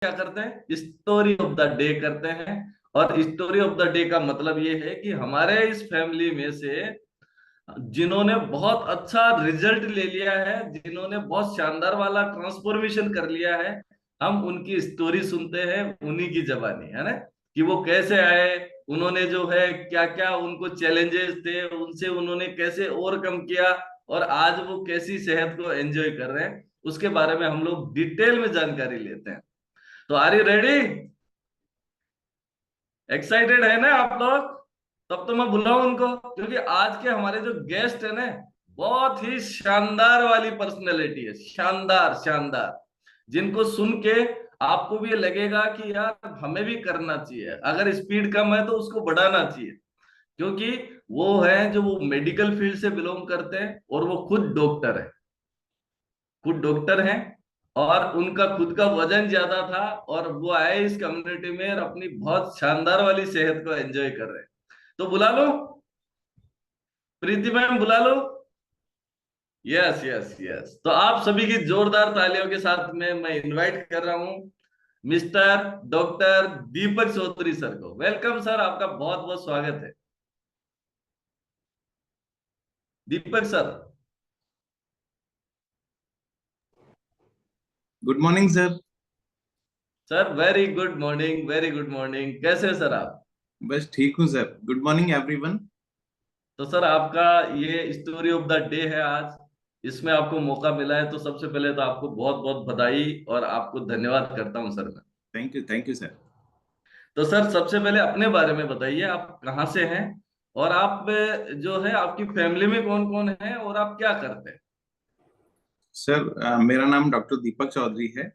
क्या करते हैं, स्टोरी ऑफ द डे करते हैं। और स्टोरी ऑफ द डे का मतलब ये है कि हमारे इस फैमिली में से जिन्होंने बहुत अच्छा रिजल्ट ले लिया है, जिन्होंने बहुत शानदार वाला ट्रांसफॉर्मेशन कर लिया है, हम उनकी स्टोरी सुनते हैं उन्हीं की जबानी, है ना, कि वो कैसे आए, उन्होंने जो है क्या क्या उनको चैलेंजेस थे, उनसे उन्होंने कैसे ओवरकम किया, और आज वो कैसी सेहत को एंजॉय कर रहे हैं, उसके बारे में हम लोग डिटेल में जानकारी लेते हैं। तो आर यू रेडी? एक्साइटेड है ना आप लोग? तब तो मैं बुलाऊं उनको, क्योंकि आज के हमारे जो गेस्ट है ना, बहुत ही शानदार वाली पर्सनैलिटी है, शानदार शानदार, जिनको सुन के आपको भी ये लगेगा कि यार हमें भी करना चाहिए, अगर स्पीड कम है तो उसको बढ़ाना चाहिए। क्योंकि वो है जो वो मेडिकल फील्ड से बिलोंग करते हैं, और वो खुद डॉक्टर है, खुद डॉक्टर हैं, और उनका खुद का वजन ज्यादा था, और वो आए इस कम्युनिटी में और अपनी बहुत शानदार वाली सेहत को एंजॉय कर रहे हैं। तो बुला लो, प्रीति मैम बुला लो। यस यस यस, तो आप सभी की जोरदार तालियों के साथ में मैं इनवाइट कर रहा हूं mister doctor Deepak Chaudhary sir को। वेलकम सर, आपका बहुत बहुत स्वागत है Deepak sir. Good morning sir. Sir very good morning, very good morning, कैसे हैं सर आप? बस ठीक हूँ सर। Good morning everyone. तो सर आपका ये स्टोरी ऑफ द डे है आज, इसमें आपको मौका मिला है, तो सबसे पहले तो आपको बहुत बहुत बधाई और आपको धन्यवाद करता हूं सर मैं। Thank you sir. तो सर सबसे पहले अपने बारे में बताइए, आप कहाँ से हैं, और आप जो है आपकी फैमिली में कौन कौन है, और आप क्या करते हैं? सर मेरा नाम डॉक्टर दीपक चौधरी है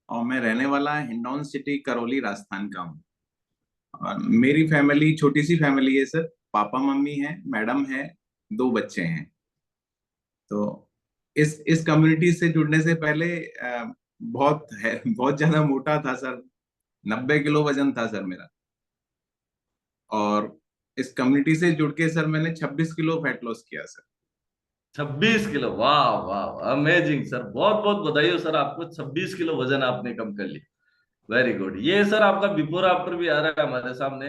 और मैं रहने वाला हिंडौन सिटी करौली राजस्थान का हूँ। और मेरी फैमिली छोटी सी फैमिली है सर। पापा मम्मी है, मैडम है, दो बच्चे हैं। तो इस कम्युनिटी से जुड़ने से पहले बहुत ज्यादा मोटा था सर। 90 किलो वजन था सर मेरा। और इस कम्युनिटी से जुड़ के सर मैंने 26 किलो फैट लॉस किया सर। 26 किलो, वाह वाह, अमेजिंग सर, बहुत बहुत बधाई हो सर आपको, 26 किलो वजन आपने कम कर लिया। Very good. ये सर आपका बिफोर आफ्टर भी आ रहा है हमारे सामने,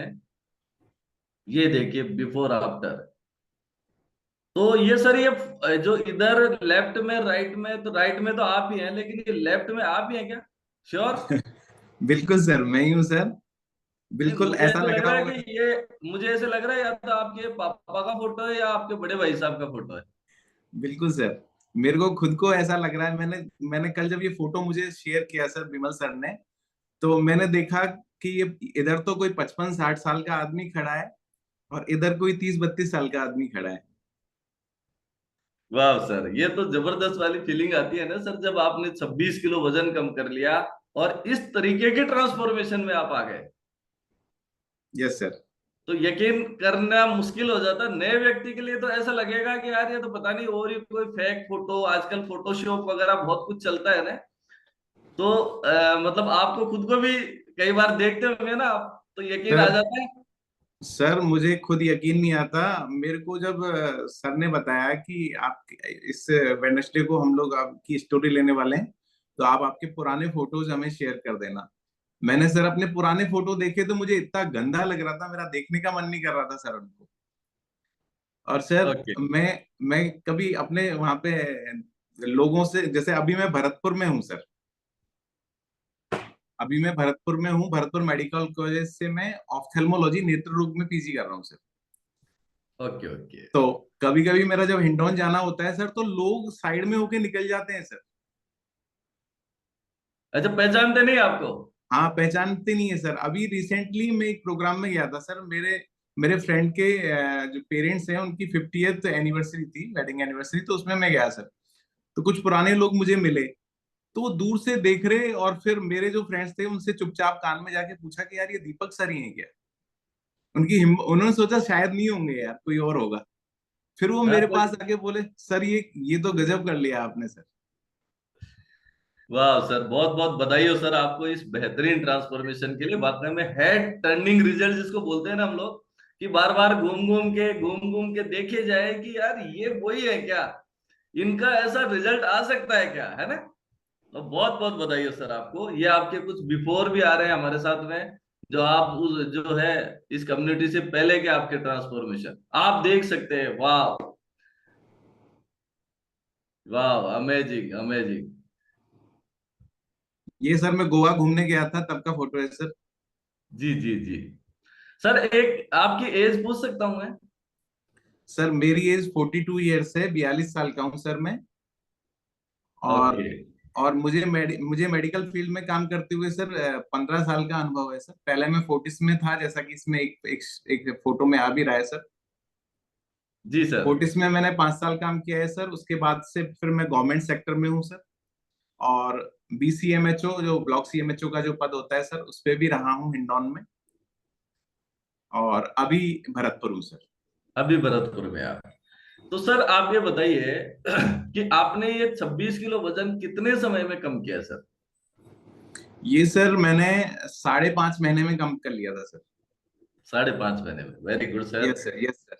ये देखिए बिफोर आफ्टर। तो ये सर ये जो इधर लेफ्ट में राइट में, तो राइट में तो आप ही हैं, लेकिन ये लेफ्ट में आप ही हैं क्या? श्योर? बिल्कुल सर, मैं ही हूँ सर। नहीं, बिल्कुल मुझे ऐसा ऐसे लग लग रहा रहा है होगा। कि ये, मुझे ऐसे लग रहा है या तो आपके पापा का फोटो है या आपके बड़े भाई साहब का फोटो है। बिल्कुल सर, मेरे को खुद को ऐसा लग रहा है। मैंने कल जब ये फोटो मुझे शेयर किया सर विमल सर ने, तो मैंने देखा कि ये इधर तो कोई 55-60 साल का आदमी खड़ा है और इधर कोई 30-32 साल का आदमी खड़ा है। वाह सर, ये तो जबरदस्त वाली फीलिंग आती है ना सर, जब आपने 26 किलो वजन कम कर लिया और इस तरीके के ट्रांसफॉर्मेशन में आप आ गए, यस सर। तो यकीन करना मुश्किल हो जाता है। नए व्यक्ति के लिए तो ऐसा लगेगा कि यार ये तो पता नहीं, और ही कोई फेक फोटो, आजकल फोटोशॉप वगैरह बहुत कुछ चलता है ना। तो मतलब आपको खुद को भी कई बार देखते होंगे ना आप, तो यकीन आ सर जाता है। सर मुझे खुद यकीन नहीं आता। मेरे को जब सर ने बताया कि आप इस वेडनेसडे को हम लोग आपकी स्टोरी लेने वाले हैं, तो आप आपके पुराने फोटोज हमें शेयर कर देना। मैंने सर अपने पुराने फोटो देखे तो मुझे इतना गंदा लग रहा था, मेरा देखने का मन नहीं कर रहा था सर उनको। और सर ओके। मैं कभी अपने वहां पे लोगों से, जैसे अभी मैं भरतपुर में हूँ सर। अभी मैं भरतपुर में हूँ, भरतपुर मेडिकल कॉलेज से मैं ऑफ्थेल्मोलॉजी नेत्र रोग में पीजी कर रहा हूँ सर। Okay okay. तो कभी कभी मेरा जब हिंडौन जाना होता है सर, तो लोग साइड में होके निकल जाते हैं सर। अच्छा, पहचानते नहीं आपको? हाँ, पहचानते नहीं है सर। अभी रिसेंटली मैं एक प्रोग्राम में गया था सर। मेरे मेरे फ्रेंड के जो पेरेंट्स हैं उनकी 50th एनिवर्सरी थी, वेडिंग एनिवर्सरी, तो उसमें मैं गया सर। तो कुछ पुराने लोग मुझे मिले, तो वो दूर से देख रहे, और फिर मेरे जो फ्रेंड्स थे उनसे चुपचाप कान में जाके पूछा कि यार ये दीपक सर ही हैं क्या। उन्होंने सोचा शायद नहीं होंगे यार, कोई और होगा। फिर वो हाँ मेरे तो, पास आके बोले सर ये तो गजब कर लिया आपने सर। वाह सर, बहुत बहुत बधाई हो सर आपको इस बेहतरीन ट्रांसफॉर्मेशन के लिए। वाकई में हेड टर्निंग रिजल्ट जिसको बोलते हैं ना हम लोग, कि बार बार घूम घूम के देखे जाए कि यार ये वही है क्या, इनका ऐसा रिजल्ट आ सकता है क्या, है ना। तो बहुत बहुत बधाई हो सर आपको। ये आपके कुछ बिफोर भी आ रहे हैं हमारे साथ में, जो आप उस जो है इस कम्युनिटी से पहले के आपके ट्रांसफॉर्मेशन आप देख सकते हैं। वाह वाह, अमेजिंग अमेजिंग। ये सर मैं गोवा घूमने गया था तब का फोटो है सर। जी जी जी। सर एक आपकी एज पूछ सकता हूं मैं? सर मेरी एज 42 ईयर्स है, 42 साल का हूँ सर मैं। और ओके। मुझे मेडिकल फील्ड में काम करते हुए सर 15 साल का अनुभव है सर। पहले मैं फोर्टिस में था, जैसा कि इसमें एक फोटो में आ भी रहा है सर। जी सर। फोर्टिस में मैंने 5 साल काम किया है सर। उसके बाद से फिर मैं गवर्नमेंट सेक्टर में हूँ सर। और BCMHO, जो ब्लॉक CMHO का जो पद होता है सर, उस पे भी रहा हूँ हिंडौन में। और अभी भरतपुर हूँ सर। अभी भरतपुर में आप। तो सर आप ये बताइए कि आपने ये 26 किलो वजन कितने समय में कम किया सर? ये सर मैंने 5.5 महीने में कम कर लिया था सर। 5.5 महीने में, very good sir. Yes sir, yes sir.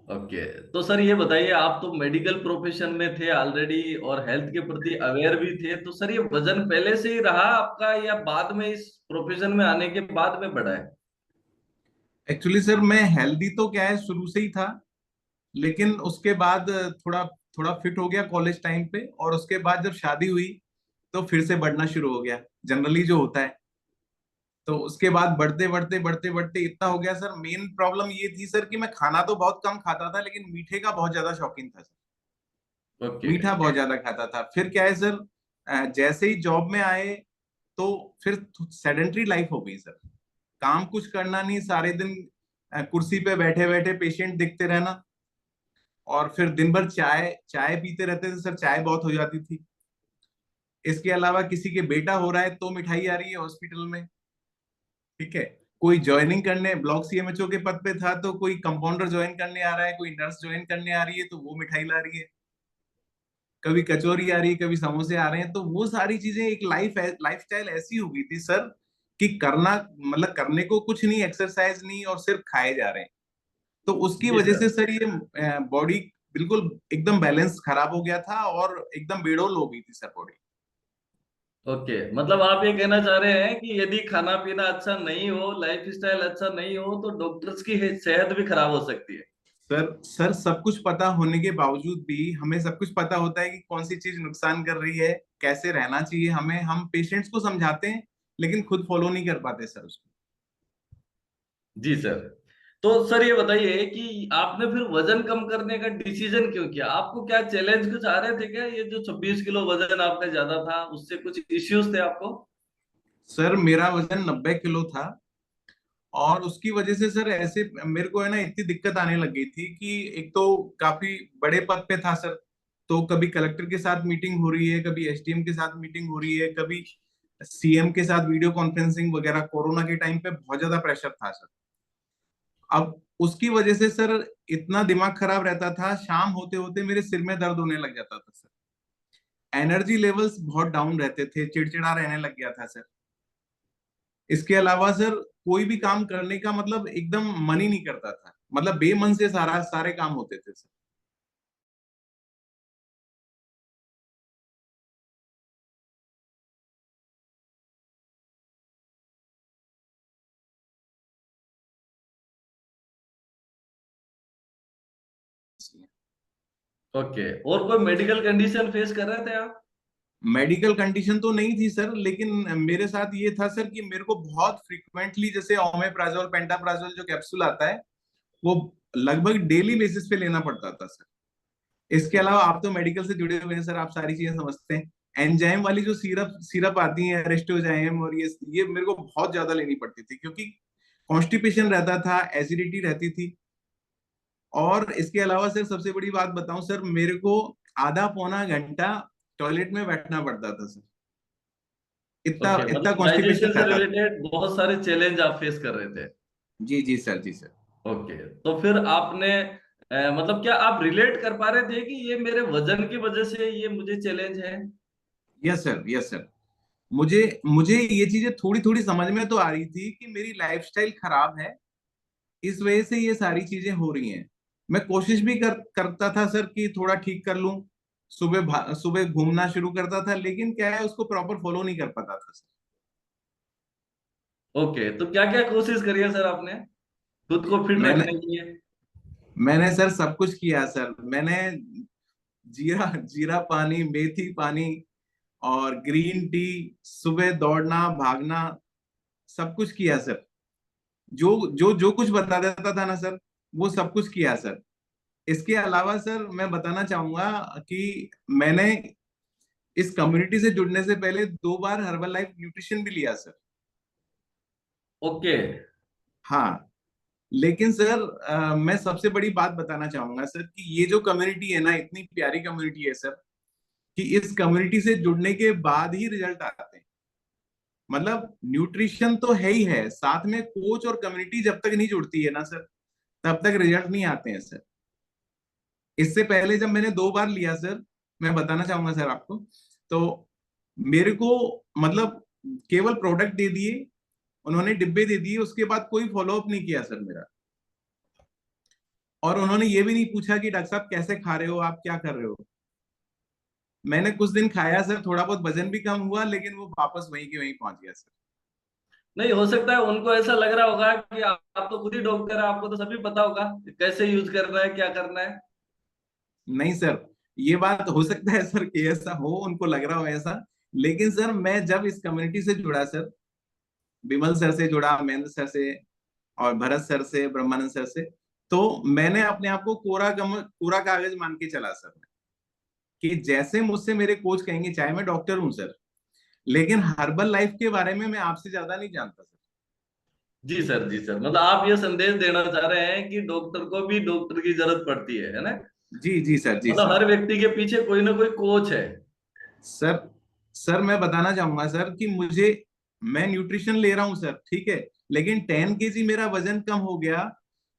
Okay. तो सर ये बताइए, आप तो मेडिकल प्रोफेशन में थे ऑलरेडी और हेल्थ के प्रति अवेयर भी थे, तो सर ये वजन पहले से ही रहा आपका या बाद में इस प्रोफेशन में आने के बाद में बढ़ा है? एक्चुअली सर मैं हेल्दी तो क्या है शुरू से ही था, लेकिन उसके बाद थोड़ा थोड़ा फिट हो गया कॉलेज टाइम पे। और उसके बाद जब शादी हुई तो फिर से बढ़ना शुरू हो गया, जनरली जो होता है। तो उसके बाद बढ़ते बढ़ते बढ़ते बढ़ते इतना हो गया सर। मेन प्रॉब्लम ये थी सर कि मैं खाना तो बहुत कम खाता था, लेकिन मीठे का बहुत ज्यादा शौकीन था सर। ओके। मीठा बहुत ज्यादा खाता था। फिर क्या है सर, जैसे ही जॉब में आए तो फिर सेडेंट्री लाइफ हो गई सर। काम कुछ करना नहीं, सारे दिन कुर्सी पे बैठे बैठे पेशेंट देखते रहना। और फिर दिन भर चाय चाय पीते रहते थे सर, चाय बहुत हो जाती थी। इसके अलावा किसी के बेटा हो रहा है तो मिठाई आ रही है हॉस्पिटल में, ठीक है। कोई ज्वाइनिंग करने ब्लॉक CMHO के पद पे था तो कोई कंपाउंडर ज्वाइन करने आ रहा है, कोई नर्स ज्वाइन करने आ रही है तो वो मिठाई ला रही है। कभी कचौरी आ रही है, कभी समोसे आ रहे हैं। तो वो सारी चीजें, एक लाइफ स्टाइल ऐसी हो गई थी सर कि करना मतलब करने को कुछ नहीं, एक्सरसाइज नहीं, और सिर्फ खाए जा रहे हैं। तो उसकी जी वजह सर। से सर ये बॉडी बिल्कुल एकदम बैलेंस खराब हो गया था और एकदम बेडोल हो गई थी सर बॉडी। ओके, मतलब आप ये कहना चाह रहे हैं कि यदि खाना पीना अच्छा नहीं हो, लाइफ स्टाइल अच्छा नहीं हो, तो डॉक्टर्स की सेहत भी खराब हो सकती है। सर सब कुछ पता होने के बावजूद भी हमें सब कुछ पता होता है कि कौन सी चीज नुकसान कर रही है, कैसे रहना चाहिए हमें। हम पेशेंट्स को समझाते हैं लेकिन खुद फॉलो नहीं कर पाते सर उसको। जी सर। तो सर ये बताइए कि आपने फिर वजन कम करने का डिसीजन क्यों किया? आपको क्या चैलेंज कुछ आ रहे थे क्या? ये जो 26 किलो वजन आपका ज्यादा था, उससे कुछ इश्यूज थे आपको? सर मेरा वजन 90 किलो था। और उसकी वजह से सर ऐसे मेरे को है ना इतनी दिक्कत आने लग गई थी कि एक तो काफी बड़े पद पे था सर। तो कभी कलेक्टर के साथ मीटिंग हो रही है, कभी SDM के साथ मीटिंग हो रही है, कभी CM के साथ वीडियो कॉन्फ्रेंसिंग वगैरह। कोरोना के टाइम पे बहुत ज्यादा प्रेशर था सर। अब उसकी वजह से सर इतना दिमाग खराब रहता था, शाम होते होते मेरे सिर में दर्द होने लग जाता था सर। एनर्जी लेवल्स बहुत डाउन रहते थे, चिड़चिड़ा रहने लग गया था सर। इसके अलावा सर कोई भी काम करने का मतलब एकदम मन ही नहीं करता था, मतलब बेमन से सारे काम होते थे सर। ओके, और कोई मेडिकल कंडीशन फेस कर रहे थे आप? मेडिकल कंडीशन तो नहीं थी सर, लेकिन मेरे साथ ये था सर कि मेरे को बहुत फ्रिक्वेंटली जैसे ओमेप्राजोल पेंटाप्राजोल जो कैप्सूल आता है, वो लगभग डेली बेसिस पे लेना पड़ता था सर। इसके अलावा आप तो मेडिकल से जुड़े हुए हैं सर, आप सारी चीजें समझते हैं। एंजाइम वाली जो सिरप सिरप आती है अरेस्टोजाइम, और ये मेरे को बहुत ज्यादा लेनी पड़ती थी, क्योंकि कॉन्स्टिपेशन रहता था, एसिडिटी रहती थी। और इसके अलावा सर सबसे बड़ी बात बताऊं सर, मेरे को आधा पौना घंटा टॉयलेट में बैठना पड़ता था सर। इतना ओके, इतना मतलब कॉन्स्टिपेशन डाइजेशन से रहता था। रिलेटेड बहुत सारे चैलेंज आप फेस कर रहे थे। जी जी सर, जी सर। ओके, तो फिर आपने मतलब क्या आप रिलेट कर पा रहे थे कि ये मेरे वजन की वजह से ये मुझे चैलेंज है? Yes sir, yes sir. मुझे मुझे ये चीजें थोड़ी थोड़ी समझ में तो आ रही थी कि मेरी लाइफस्टाइल खराब है, इस वजह से ये सारी चीजें हो रही हैं। मैं कोशिश भी करता था सर कि थोड़ा ठीक कर लूं। सुबह सुबह घूमना शुरू करता था, लेकिन क्या है, उसको प्रॉपर फॉलो नहीं कर पाता था सर। ओके, तो क्या क्या कोशिश करी है सर आपने खुद को फिट मैंने रखने के लिए? मैंने सर सब कुछ किया सर। मैंने जीरा जीरा पानी, मेथी पानी और ग्रीन टी, सुबह दौड़ना भागना, सब कुछ किया सर। जो जो जो कुछ बता देता था ना सर, वो सब कुछ किया सर। इसके अलावा सर मैं बताना चाहूंगा कि मैंने इस कम्युनिटी से जुड़ने से पहले 2 बार हर्बल लाइफ न्यूट्रिशन भी लिया सर। ओके। हाँ, लेकिन सर मैं सबसे बड़ी बात बताना चाहूंगा सर कि ये जो कम्युनिटी है ना, इतनी प्यारी कम्युनिटी है सर, कि इस कम्युनिटी से जुड़ने के बाद ही रिजल्ट आते हैं। मतलब न्यूट्रिशन तो है ही है, साथ में कोच और कम्युनिटी जब तक नहीं जुड़ती है ना सर, तब तक रिजल्ट नहीं आते हैं सर। इससे पहले जब मैंने 2 बार लिया सर, मैं बताना चाहूंगा सर आपको, तो मेरे को मतलब केवल प्रोडक्ट दे दिए, उन्होंने डिब्बे दे दिए, उसके बाद कोई फॉलोअप नहीं किया सर मेरा। और उन्होंने ये भी नहीं पूछा कि डॉक्टर साहब कैसे खा रहे हो, आप क्या कर रहे हो। मैंने कुछ दिन खाया सर, थोड़ा बहुत वजन भी कम हुआ, लेकिन वो वापस वहीं के वहीं पहुंच गया सर। नहीं, हो सकता है उनको ऐसा लग रहा होगा कि आप तो खुद ही डॉक्टर है, आपको तो सभी पता होगा कि कैसे यूज करना है, क्या करना है। नहीं सर, ये बात हो सकता है सर कि ऐसा हो, उनको लग रहा हो ऐसा। लेकिन सर मैं जब इस कम्युनिटी से जुड़ा सर, विमल सर से जुड़ा, महेंद्र सर से और भरत सर से, ब्रह्मानंद सर से, तो मैंने अपने आप को कोरा कागज मान के चला सर, कि जैसे मुझसे मेरे कोच कहेंगे, चाहे मैं डॉक्टर हूं सर, लेकिन हर्बल लाइफ के बारे में मैं आपसे ज्यादा नहीं जानता सर। जी सर, जी सर, मतलब आप ये संदेश देना चाह रहे हैं कि डॉक्टर को भी डॉक्टर की जरूरत पड़ती है ना? जी जी सर, जी मतलब सर। हर व्यक्ति के पीछे कोई ना कोई कोच है। सर सर मैं बताना चाहूंगा सर कि मैं न्यूट्रिशन ले रहा हूं सर, ठीक है, लेकिन 10 kg मेरा वजन कम हो गया,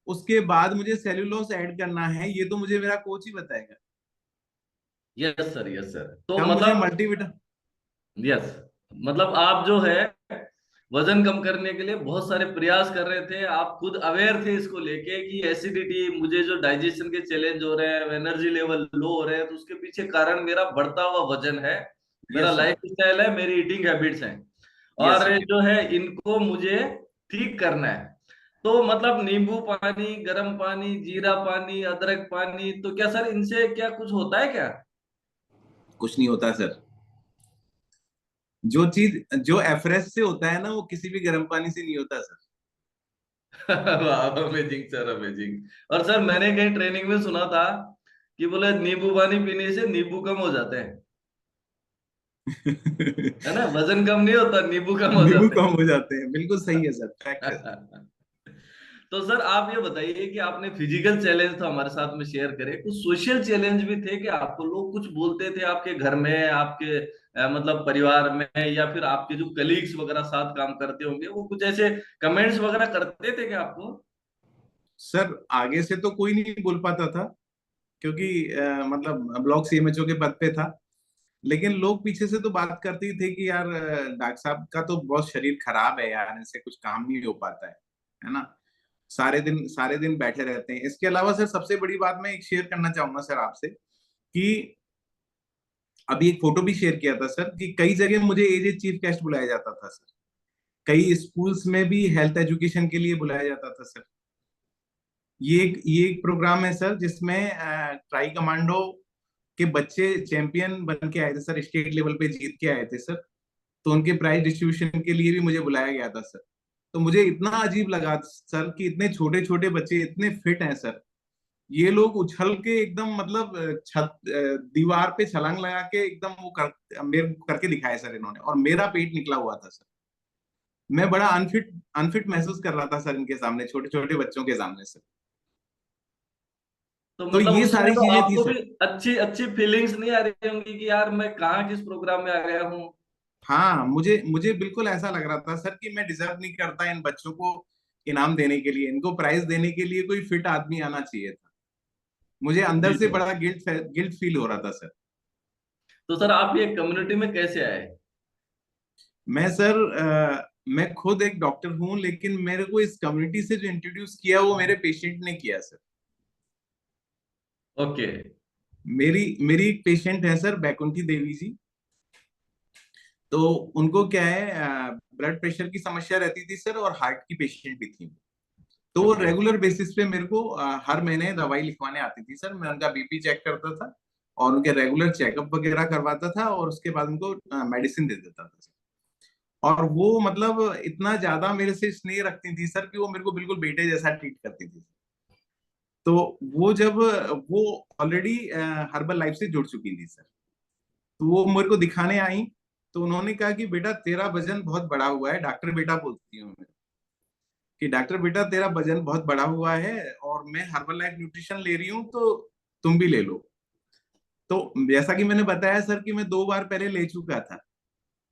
उसके बाद मुझे सेल्यूलोज ऐड करना है, ये तो मुझे मेरा कोच ही बताएगा। यस सर, यस सर, तो तब मुझे मतलब मल्टीविटामिन। यस, मतलब आप जो है वजन कम करने के लिए बहुत सारे प्रयास कर रहे थे, आप खुद अवेयर थे इसको लेके कि एसिडिटी, मुझे जो डाइजेशन के चैलेंज हो रहे हैं, एनर्जी लेवल लो हो रहे हैं, तो उसके पीछे कारण मेरा बढ़ता हुआ वजन है, मेरा यस सर, लाइफ स्टाइल है, मेरी ईटिंग हैबिट्स हैं, यस और सर। जो है इनको मुझे ठीक करना है। तो मतलब नींबू पानी, गर्म पानी, जीरा पानी, अदरक पानी, तो क्या सर इनसे क्या कुछ होता है क्या? कुछ नहीं होता सर। जो चीज जो एफरेस्ट से होता है ना, वो किसी भी गर्म पानी से नहीं होता सर। Amazing sir, amazing. और सर मैंने कहीं ट्रेनिंग में सुना था कि बोले नींबू पानी पीने से नींबू कम हो जाते हैं, है ना? वजन कम नहीं होता, नींबू कम हो नींबू जाते कम हो जाते हैं, बिल्कुल सही है सर, फैक्ट है। हैं। तो सर आप ये बताइए कि आपने फिजिकल चैलेंज तो हमारे साथ में शेयर करे, कुछ सोशल चैलेंज भी थे कि आपको लोग कुछ बोलते थे आपके घर में, आपके मतलब परिवार में, या फिर आपके जो कलीग्स वगैरह साथ काम करते होंगे, वो कुछ ऐसे कमेंट्स वगैरह करते थे क्या आपको? सर आगे से तो कोई नहीं बोल पाता था, क्योंकि मतलब ब्लॉक सीएमएचओ के पद पे था। लेकिन लोग पीछे से तो बात करते ही थे कि यार डॉक्टर साहब का तो बहुत शरीर खराब है यार, इनसे कुछ काम नहीं हो पाता है ना। सारे दिन बैठे रहते हैं। इसके अलावा सर सबसे बड़ी बात मैं एक शेयर करना चाहूंगा सर आपसे, कि अभी एक फोटो भी शेयर किया था सर, कि कई जगह मुझे एज ए चीफ गेस्ट बुलाया जाता था सर। कई स्कूल्स में भी हेल्थ एजुकेशन के लिए बुलाया जाता था सर। ये एक प्रोग्राम है सर, जिसमें ट्राई कमांडो के बच्चे चैंपियन बन के आए थे सर, स्टेट लेवल पे जीत के आए थे सर। तो उनके प्राइज डिस्ट्रीब्यूशन के लिए भी मुझे बुलाया गया था सर। तो मुझे इतना अजीब लगा सर कि इतने छोटे छोटे बच्चे इतने फिट हैं सर, ये लोग उछल के एकदम मतलब दीवार पे छलांग लगा के एकदम मेरे को करके दिखाया सर इन्होंने, और मेरा पेट निकला हुआ था सर। मैं बड़ा अनफिट अनफिट महसूस कर रहा था सर, इनके सामने, छोटे छोटे बच्चों के सामने सर। तो तो मतलब ये उसमें सारी तो चीजें थी आपको सर। भी अच्छी अच्छी फीलिंग्स नहीं आ रही होंगी कि यार मैं कहाँ किस प्रोग्राम में आ गया हूँ? हाँ, मुझे मुझे बिल्कुल ऐसा लग रहा था सर कि मैं डिजर्व नहीं करता इन बच्चों को इनाम देने के लिए, इनको प्राइज देने के लिए कोई फिट आदमी आना चाहिए था। मुझे अंदर जी से सर। बड़ा गिल्ट फील हो रहा था सर। तो सर आप ये कम्युनिटी में कैसे आए? मैं खुद एक डॉक्टर हूं, लेकिन मेरे को इस कम्युनिटी से जो इंट्रोड्यूस किया वो मेरे पेशेंट ने किया सर। ओके। मेरी मेरी एक पेशेंट है सर, बैकुंठी देवी जी। तो उनको क्या है, ब्लड प्रेशर की समस्या रहती थी सर, और हार्ट की पेशेंट भी थी। तो वो ओके। रेगुलर बेसिस पे मेरे को हर महीने दवाई लिखवाने आती थी सर। मैं उनका बीपी चेक करता था और उनके रेगुलर चेकअप वगैरह करवाता था, और उसके बाद उनको मेडिसिन दे देता था। और वो मतलब इतना ज्यादा मेरे से स्नेह रखती थी सर कि वो मेरे को बिल्कुल बेटे जैसा ट्रीट करती थी। तो वो जब वो ऑलरेडी हर्बल लाइफ से जुड़ चुकी थी सर, तो वो मेरे को दिखाने आई। तो उन्होंने कहा कि बेटा तेरा वजन बहुत बढ़ा हुआ है, डॉक्टर बेटा बोलती हूँ मैं, कि डॉक्टर बेटा तेरा वजन बहुत बढ़ा हुआ है और मैं हर्बल लाइफ न्यूट्रिशन ले रही हूँ, तो तुम भी ले लो। तो जैसा कि मैंने बताया सर कि मैं 2 बार पहले ले चुका था,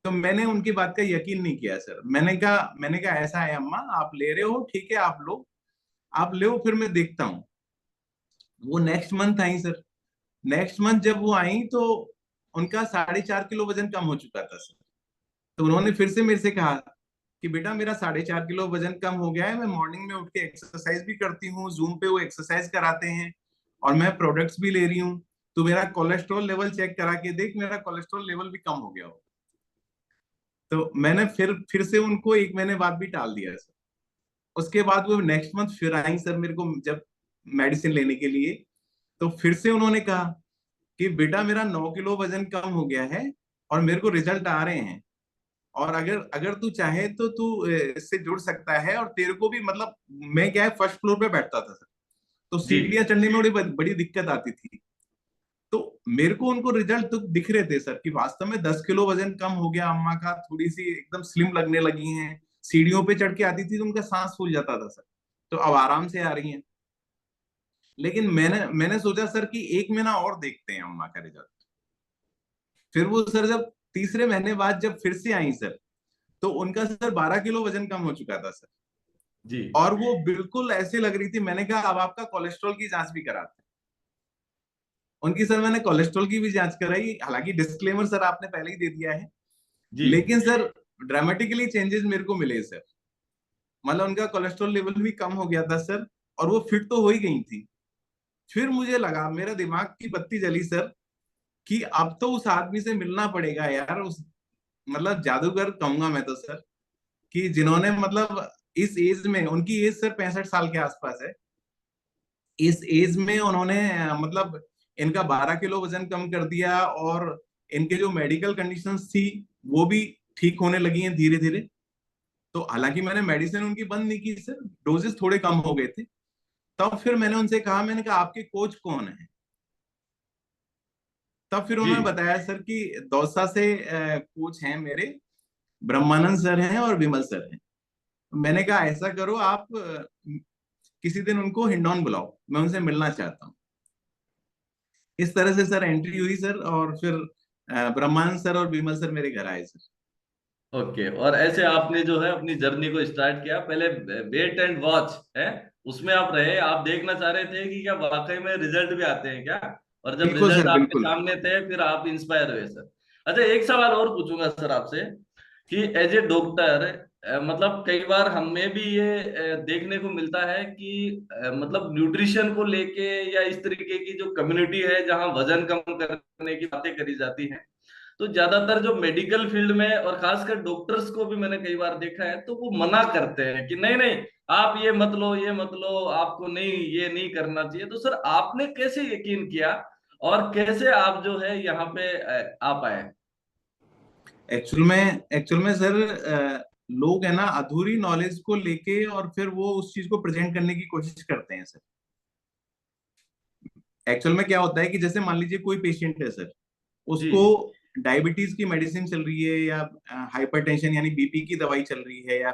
तो मैंने उनकी बात का यकीन नहीं किया सर। मैंने कहा ऐसा है अम्मा, आप ले रहे हो ठीक है, आप लो, आप ले, फिर मैं देखता हूँ। वो next month I sir. Next month जब वो आई तो उनका 4.5 किलो वजन कम हो चुका था सर। तो उन्होंने फिर से मेरे से कहा कि बेटा मेरा 4.5 किलो वजन कम हो गया है, मैं मॉर्निंग में उठ के एक्सरसाइज भी करती हूँ, जूम पे वो एक्सरसाइज कराते हैं, और मैं प्रोडक्ट्स भी ले रही हूँ। तो मेरा कोलेस्ट्रॉल लेवल चेक करा के देख, मेरा कोलेस्ट्रॉल लेवल भी कम हो गया हो। तो मैंने फिर से उनको 1 महीने बाद भी टाल दिया सर। उसके बाद वो नेक्स्ट मंथ फिर आई सर मेरे को जब मेडिसिन लेने के लिए। तो फिर से उन्होंने कहा कि बेटा मेरा 9 किलो वजन कम हो गया है और मेरे को रिजल्ट आ रहे हैं, और अगर अगर तू चाहे तो तू इससे जुड़ सकता है, और तेरे को भी मतलब, मैं क्या है फर्स्ट फ्लोर पे बैठता था सर, तो जी। सीढ़ियां चढ़ने में बड़ी बड़ी दिक्कत आती थी। तो मेरे को उनको रिजल्ट तो दिख रहे थे सर कि वास्तव में 10 किलो वजन कम हो गया, अम्मा का थोड़ी सी एकदम स्लिम लगने लगी हैं, सीढ़ियों पे चढ़ के आती थी तो उनका सांस फूल जाता था सर, तो अब आराम से आ रही हैं। लेकिन मैंने मैंने सोचा सर कि 1 महीना और देखते हैं अम्मा का रिजल्ट। फिर वो सर जब तीसरे महीने बाद जब फिर से आई सर, तो उनका सर 12 किलो वजन कम हो चुका था सर। जी। और वो बिल्कुल ऐसे लग रही थी, मैंने कहा अब आपका कोलेस्ट्रॉल की जांच भी कराते हैं। उनकी सर मैंने कोलेस्ट्रॉल की भी जांच कराई, हालांकि डिस्क्लेमर सर आपने पहले ही दे दिया है। जी। लेकिन सर ड्रामेटिकली चेंजेस मेरे को मिले सर। मतलब उनका कोलेस्ट्रॉल लेवल भी कम हो गया था सर, और वो फिट तो हो ही गई थी। फिर मुझे लगा, मेरा दिमाग की बत्ती जली सर, कि अब तो उस आदमी से मिलना पड़ेगा यार, उस मतलब जादूगर कहूंगा मैं तो सर, कि जिन्होंने मतलब इस एज में, उनकी एज सर 65 साल के आसपास है, इस एज में उन्होंने मतलब इनका 12 किलो वजन कम कर दिया, और इनके जो मेडिकल कंडीशंस थी वो भी ठीक होने लगी हैं धीरे धीरे। तो हालांकि मैंने मेडिसिन उनकी बंद नहीं की सर, डोजेस थोड़े कम हो गए थे। तब फिर मैंने उनसे कहा, मैंने कहा आपके कोच कौन है? तब फिर जी। उन्होंने बताया सर कि दौसा से कोच हैं मेरे, ब्रह्मानंद सर हैं और विमल सर हैं। मैंने कहा ऐसा करो आप किसी दिन उनको हिंडौन बुलाओ, मैं उनसे मिलना चाहता हूँ। इस तरह से सर एंट्री हुई सर, और फिर ब्रह्मानंद सर और विमल सर मेरे घर आए सर। ओके। और ऐसे आपने जो है अपनी जर्नी को स्टार्ट किया, पहले वेट एंड वॉच है उसमें आप रहे, आप देखना चाह रहे थे कि क्या वाकई में रिजल्ट भी आते हैं क्या। और जब बिल्कुल रिजल्ट सर, आपके बिल्कुल। सामने थे फिर आप इंस्पायर हुए सर। अच्छा, एक सवाल और पूछूंगा सर आपसे कि एज ए डॉक्टर, मतलब कई बार हमें भी ये देखने को मिलता है कि मतलब न्यूट्रिशन को लेके या इस तरीके की जो कम्युनिटी है जहां वजन कम करने की बातें करी जाती हैं, तो ज्यादातर जो मेडिकल फील्ड में और खासकर डॉक्टर्स को भी मैंने कई बार देखा है तो वो मना करते हैं कि नहीं नहीं, आप ये मत लो, ये मत लो, आपको नहीं, ये नहीं करना चाहिए। तो सर आपने कैसे यकीन किया और कैसे आप जो है यहाँ पे आ पाए? एक्चुअल में सर, लोग है ना अधूरी नॉलेज को लेके और फिर वो उस चीज को प्रेजेंट करने की कोशिश करते हैं सर। एक्चुअल में क्या होता है कि जैसे मान लीजिए कोई पेशेंट है सर, जी। उसको डायबिटीज की मेडिसिन चल रही है, या हाइपरटेंशन यानी बीपी की दवाई चल रही है, या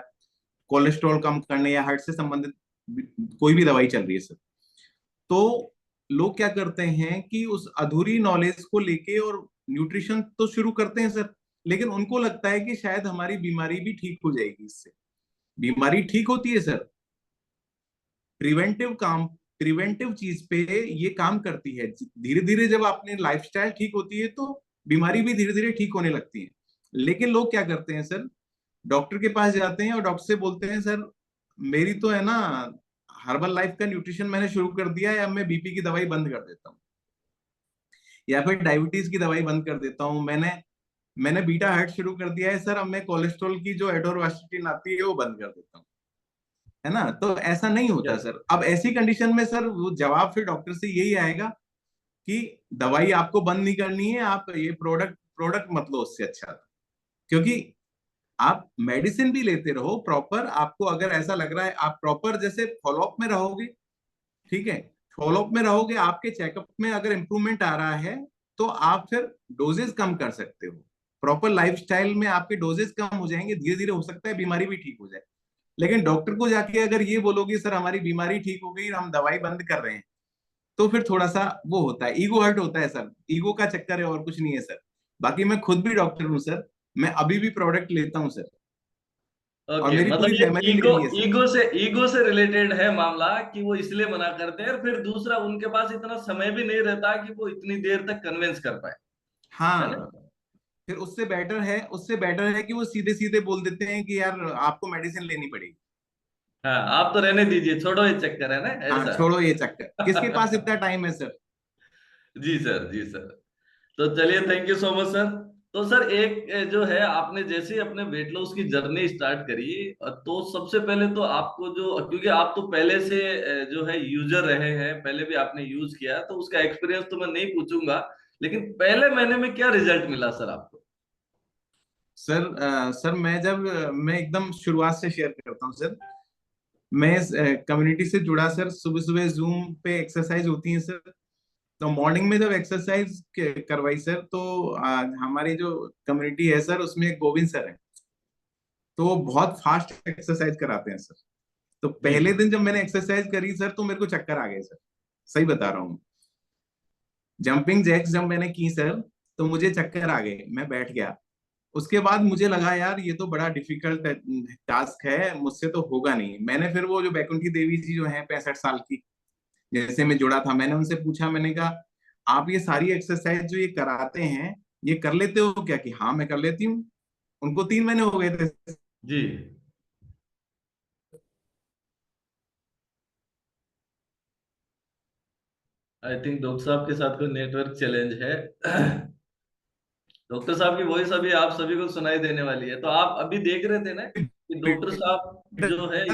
कोलेस्ट्रॉल कम करने या हार्ट से संबंधित कोई भी दवाई चल रही है सर। तो लोग क्या करते हैं कि उस अधूरी नॉलेज को लेके और न्यूट्रिशन तो शुरू करते हैं सर, लेकिन उनको लगता है कि शायद हमारी बीमारी भी ठीक हो जाएगी इससे। बीमारी ठीक होती है सर, प्रिवेंटिव चीज पे ये काम करती है। धीरे धीरे जब अपनी लाइफस्टाइल ठीक होती है तो बीमारी भी धीरे धीरे ठीक होने लगती है। लेकिन लोग क्या करते हैं सर, डॉक्टर के पास जाते हैं और डॉक्टर से बोलते हैं सर मेरी तो है ना हर्बल लाइफ का न्यूट्रिशन मैंने शुरू कर दिया है, अब मैं बीपी की दवाई बंद कर देता हूँ। या फिर डायबिटीज की दवाई बंद कर देता हूँ। मैंने मैंने बीटा हार्ट शुरू कर दिया है सर। अब मैं कोलेस्ट्रॉल की जो एडोरवास्टिन आती है वो बंद कर देता हूँ, है ना। तो ऐसा नहीं होता यस। सर। अब ऐसी कंडीशन में सर वो जवाब फिर डॉक्टर से यही आएगा कि दवाई आपको बंद नहीं करनी है, आप ये प्रोडक्ट प्रोडक्ट मत लो उससे अच्छा। क्योंकि आप मेडिसिन भी लेते रहो प्रॉपर, आपको अगर ऐसा लग रहा है आप प्रॉपर जैसे फॉलोअप में रहोगे, ठीक है, फॉलोअप में रहोगे, आपके चेकअप में अगर इंप्रूवमेंट आ रहा है तो आप फिर डोजेस कम कर सकते हो। प्रॉपर लाइफस्टाइल में आपके डोजेस कम हो जाएंगे, धीरे धीरे हो सकता है बीमारी भी ठीक हो जाए। लेकिन डॉक्टर को जाके अगर ये बोलोगे सर हमारी बीमारी ठीक हो गई, हम दवाई बंद कर रहे हैं, तो फिर थोड़ा सा वो होता है, ईगो हर्ट होता है सर। ईगो का चक्कर है और कुछ नहीं है सर। बाकी मैं खुद भी डॉक्टर हूँ सर, मैं अभी भी प्रोडक्ट लेता हूँ सर, और ओके, मेरी मतलब पूरी ये फैमिली ले ईगो रही है सर। ईगो से रिलेटेड है मामला, कि वो इसलिए मना करते हैं, और फिर दूसरा उनके पास इतना समय भी नहीं रहता कि वो इतनी देर तक कन्विंस कर पाए, है ना। हाँ, फिर उससे बेटर है कि वो सीधे सीधे बोल देते हैं कि यार आपको मेडिसिन लेनी पड़ेगी। हाँ, आप तो रहने दीजिए, छोड़ो ये चक्कर, है ना, हाँ, ऐसा। छोड़ो ये चक्कर, किसके पास इतना टाइम है सर। जी सर, जी सर। तो चलिए, thank you so much sir. तो सर, एक जो है, आपने जैसे ही अपने वेट लॉस की जर्नी स्टार्ट करी, तो सबसे पहले तो आपको जो, क्योंकि आप तो पहले से जो है यूजर रहे हैं, पहले भी आपने यूज किया, तो उसका एक्सपीरियंस तो मैं नहीं पूछूंगा, लेकिन पहले महीने में क्या रिजल्ट मिला सर आपको? सर मैं एकदम शुरुआत से शेयर करता हूँ सर। मैं इस कम्युनिटी से जुड़ा सर। सुबह सुबह जूम पे एक्सरसाइज होती है सर। तो मॉर्निंग में जब एक्सरसाइज करवाई सर, तो हमारी जो कम्युनिटी है सर उसमें एक गोविंद सर है, तो वो बहुत फास्ट एक्सरसाइज कराते हैं सर। तो जी। पहले दिन जब मैंने एक्सरसाइज करी सर, तो मेरे को चक्कर आ गए सर, सही बता रहा हूँ। जंपिंग जैक्स जब मैंने की सर, तो मुझे चक्कर आ गए, मैं बैठ गया। उसके बाद मुझे लगा यार ये तो बड़ा डिफिकल्ट टास्क है, मुझसे तो होगा नहीं। मैंने फिर वो जो बैकुंठी देवी जी जो है 65 साल की, जैसे मैं जुड़ा था, मैंने उनसे पूछा, मैंने कहा आप ये सारी एक्सरसाइज जो ये कराते हैं ये कर लेते हो क्या? कि हाँ मैं कर लेती हूँ। उनको 3 महीने हो गए थे। जी। आई थिंक डॉक्टर साहब के साथ कोई नेटवर्क चैलेंज है। डॉक्टर साहब की वॉइस अभी आप सभी को सुनाई देने वाली है, तो आप अभी देख रहे थे ना कि डॉक्टर साहब जो है,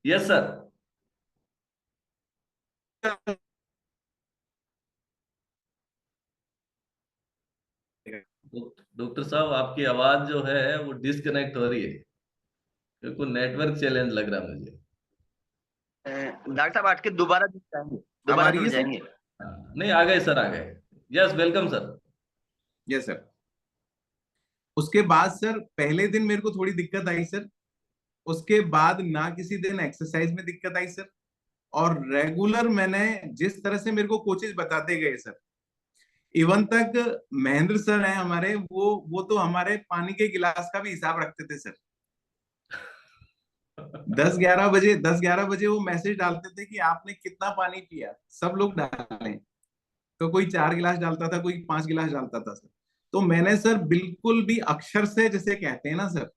यस सर। डॉक्टर साहब, आपकी आवाज जो है वो डिस्कनेक्ट हो रही है, बिल्कुल नेटवर्क चैलेंज लग रहा है मुझे। डॉक्टर साहब आठ के दोबारा जुड़ जाएंगे, अब आ दोबारा रही जुड़ है सर? जाएंगे। हाँ, नहीं, आ गए सर, आ गए। Yes, welcome sir. Yes sir. उसके बाद सर पहले दिन मेरे को थोड़ी दिक्कत आई सर। उसके बाद ना किसी दिन एक्सरसाइज में दिक्कत आई सर। और रेगुलर मैंने जिस तरह से मेरे को कोचेज बताते गए सर, इवन तक महेंद्र सर हैं हमारे, वो तो हमारे पानी के गिलास का भी हिसाब रखते थे सर। 10-11 बजे वो मैसेज डालते थे कि आपने कितना पानी पिया, सब लोग डालें। तो कोई 4 गिलास डालता था, कोई 5 गिलास डालता था सर। तो मैंने सर बिल्कुल भी अक्षर से, जैसे कहते हैं ना सर,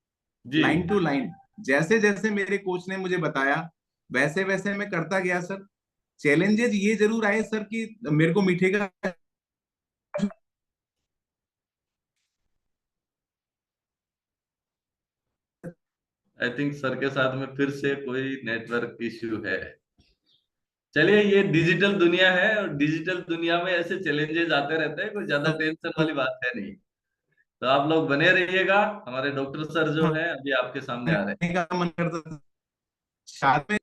जी। लाइन टू लाइन, जैसे जैसे मेरे कोच ने मुझे बताया वैसे वैसे मैं करता गया सर। चैलेंजेस ये जरूर आए सर कि मेरे को मीठे का, आई थिंक सर के साथ में फिर से कोई नेटवर्क इश्यू है। चलिए, ये डिजिटल दुनिया है, और डिजिटल दुनिया में ऐसे चैलेंजेस आते रहते हैं, कोई ज्यादा टेंशन वाली बात है नहीं। तो आप लोग बने रहिएगा, हमारे डॉक्टर सर जो है अभी आपके सामने आ रहे हैं। खाने का मन करता था साथ में।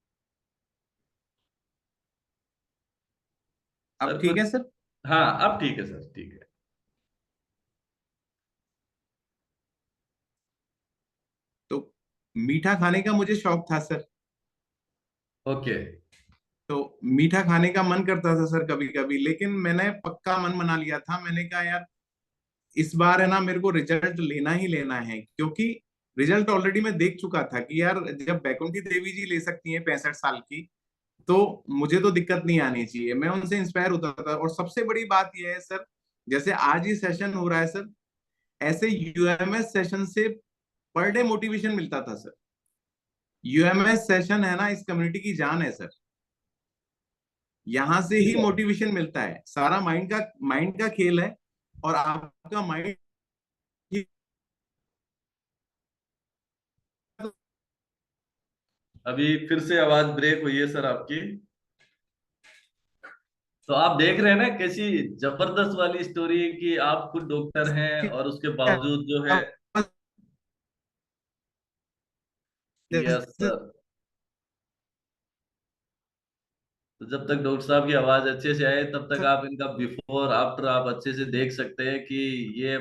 अब सर ठीक कुछ, है सर। हाँ, अब ठीक है सर, ठीक है। तो मीठा खाने का मुझे शौक था सर। ओके। तो मीठा खाने का मन करता था सर कभी कभी, लेकिन मैंने पक्का मन बना लिया था। मैंने कहा यार इस बार है ना मेरे को रिजल्ट लेना ही लेना है, क्योंकि रिजल्ट ऑलरेडी मैं देख चुका था कि यार जब बैकुंठी देवी जी ले सकती हैं 65 साल की, तो मुझे तो दिक्कत नहीं आनी चाहिए। मैं उनसे इंस्पायर होता था। और सबसे बड़ी बात यह है सर, जैसे आज ही सेशन हो रहा है सर, ऐसे यूएमएस सेशन से पर डे मोटिवेशन मिलता था सर। यूएमएस सेशन है ना इस कम्युनिटी की जान है सर। यहाँ से ही मोटिवेशन मिलता है। सारा माइंड का खेल है, और आपका माइंड अभी फिर से आवाज ब्रेक हुई है सर आपकी। तो आप देख रहे हैं ना कैसी जबरदस्त वाली स्टोरी है कि आप खुद डॉक्टर हैं और उसके बावजूद जो है। Yes sir. तो जब तक डॉक्टर साहब की आवाज अच्छे से आए तब तक आप इनका बिफोर आफ्टर आप अच्छे से देख सकते हैं कि ये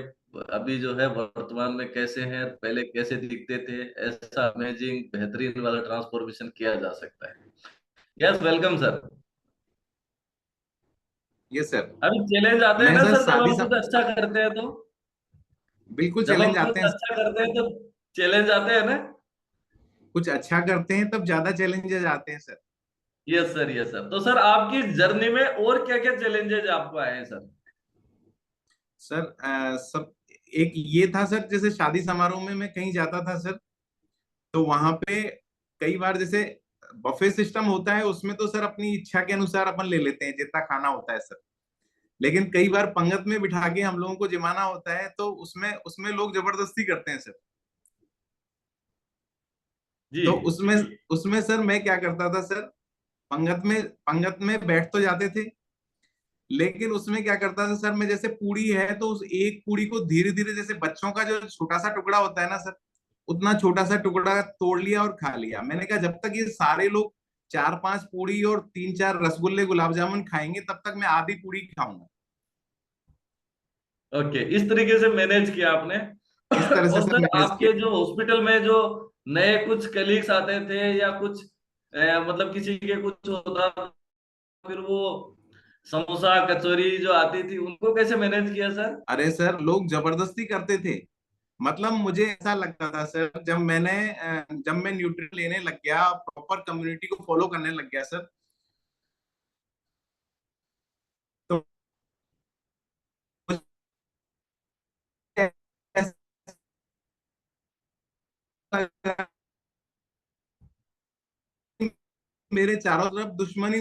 अभी जो है वर्तमान में कैसे हैं, पहले कैसे दिखते थे। ऐसा अमेजिंग बेहतरीन वाला ट्रांसफॉर्मेशन किया जा सकता है। Yes, welcome sir. ये सर, अभी चैलेंज आते हैं मैं ना सर सर, जब शादी हम कुछ अच्छा करते हैं तो। बिल्कुल जब हम चैलेंज आते कुछ हैं। अच्छा करते हैं तो चैलेंज आते हैं ना। कुछ अच्छा करते हैं तब ज्यादा चैलेंजेस आते हैं sir. Yes sir, yes sir. तो सर आपकी जर्नी में और क्या क्या चैलेंजेस आपको आए हैं सर? सर सब एक ये था सर, जैसे शादी समारोह में मैं कहीं जाता था सर, तो वहां पे कई बार जैसे बफे सिस्टम होता है, उसमें तो सर अपनी इच्छा के अनुसार अपन ले लेते हैं जितना खाना होता है सर। लेकिन कई बार पंगत में बिठा के हम लोगों को जमाना होता है, तो उसमें उसमें लोग जबरदस्ती करते हैं सर। जी तो उसमें उसमें सर मैं क्या करता था सर, पंगत में बैठ तो जाते थे, लेकिन उसमें क्या करता था सर, मैं जैसे पूड़ी है तो उस एक पूड़ी को धीरे धीरे, जैसे बच्चों का जो छोटा सा टुकड़ा होता है ना सर, उतना छोटा सा टुकड़ा तोड़ लिया और खा लिया। मैंने कहा जब तक ये सारे लोग 4-5 पूड़ी और 3-4 रसगुल्ले गुलाब जामुन खाएंगे, तब तक मैं आधी पूड़ी खाऊंगा। ओके, इस तरीके से मैनेज किया आपने। इस तरह से और सर सर मैनेज आपके किया। जो हॉस्पिटल में जो नए कुछ कलीग्स आते थे या कुछ मतलब किसी के कुछ होता था, फिर वो समोसा कचौरी जो आती थी उनको कैसे मैनेज किया सर? अरे सर, लोग जबरदस्ती करते थे। मतलब मुझे ऐसा लगता था सर, जब मैं न्यूट्री लेने लग गया, प्रॉपर कम्युनिटी को फॉलो करने लग गया सर, तो मुझे ऐसा लगा कि मेरे चारों तरफ दुश्मनी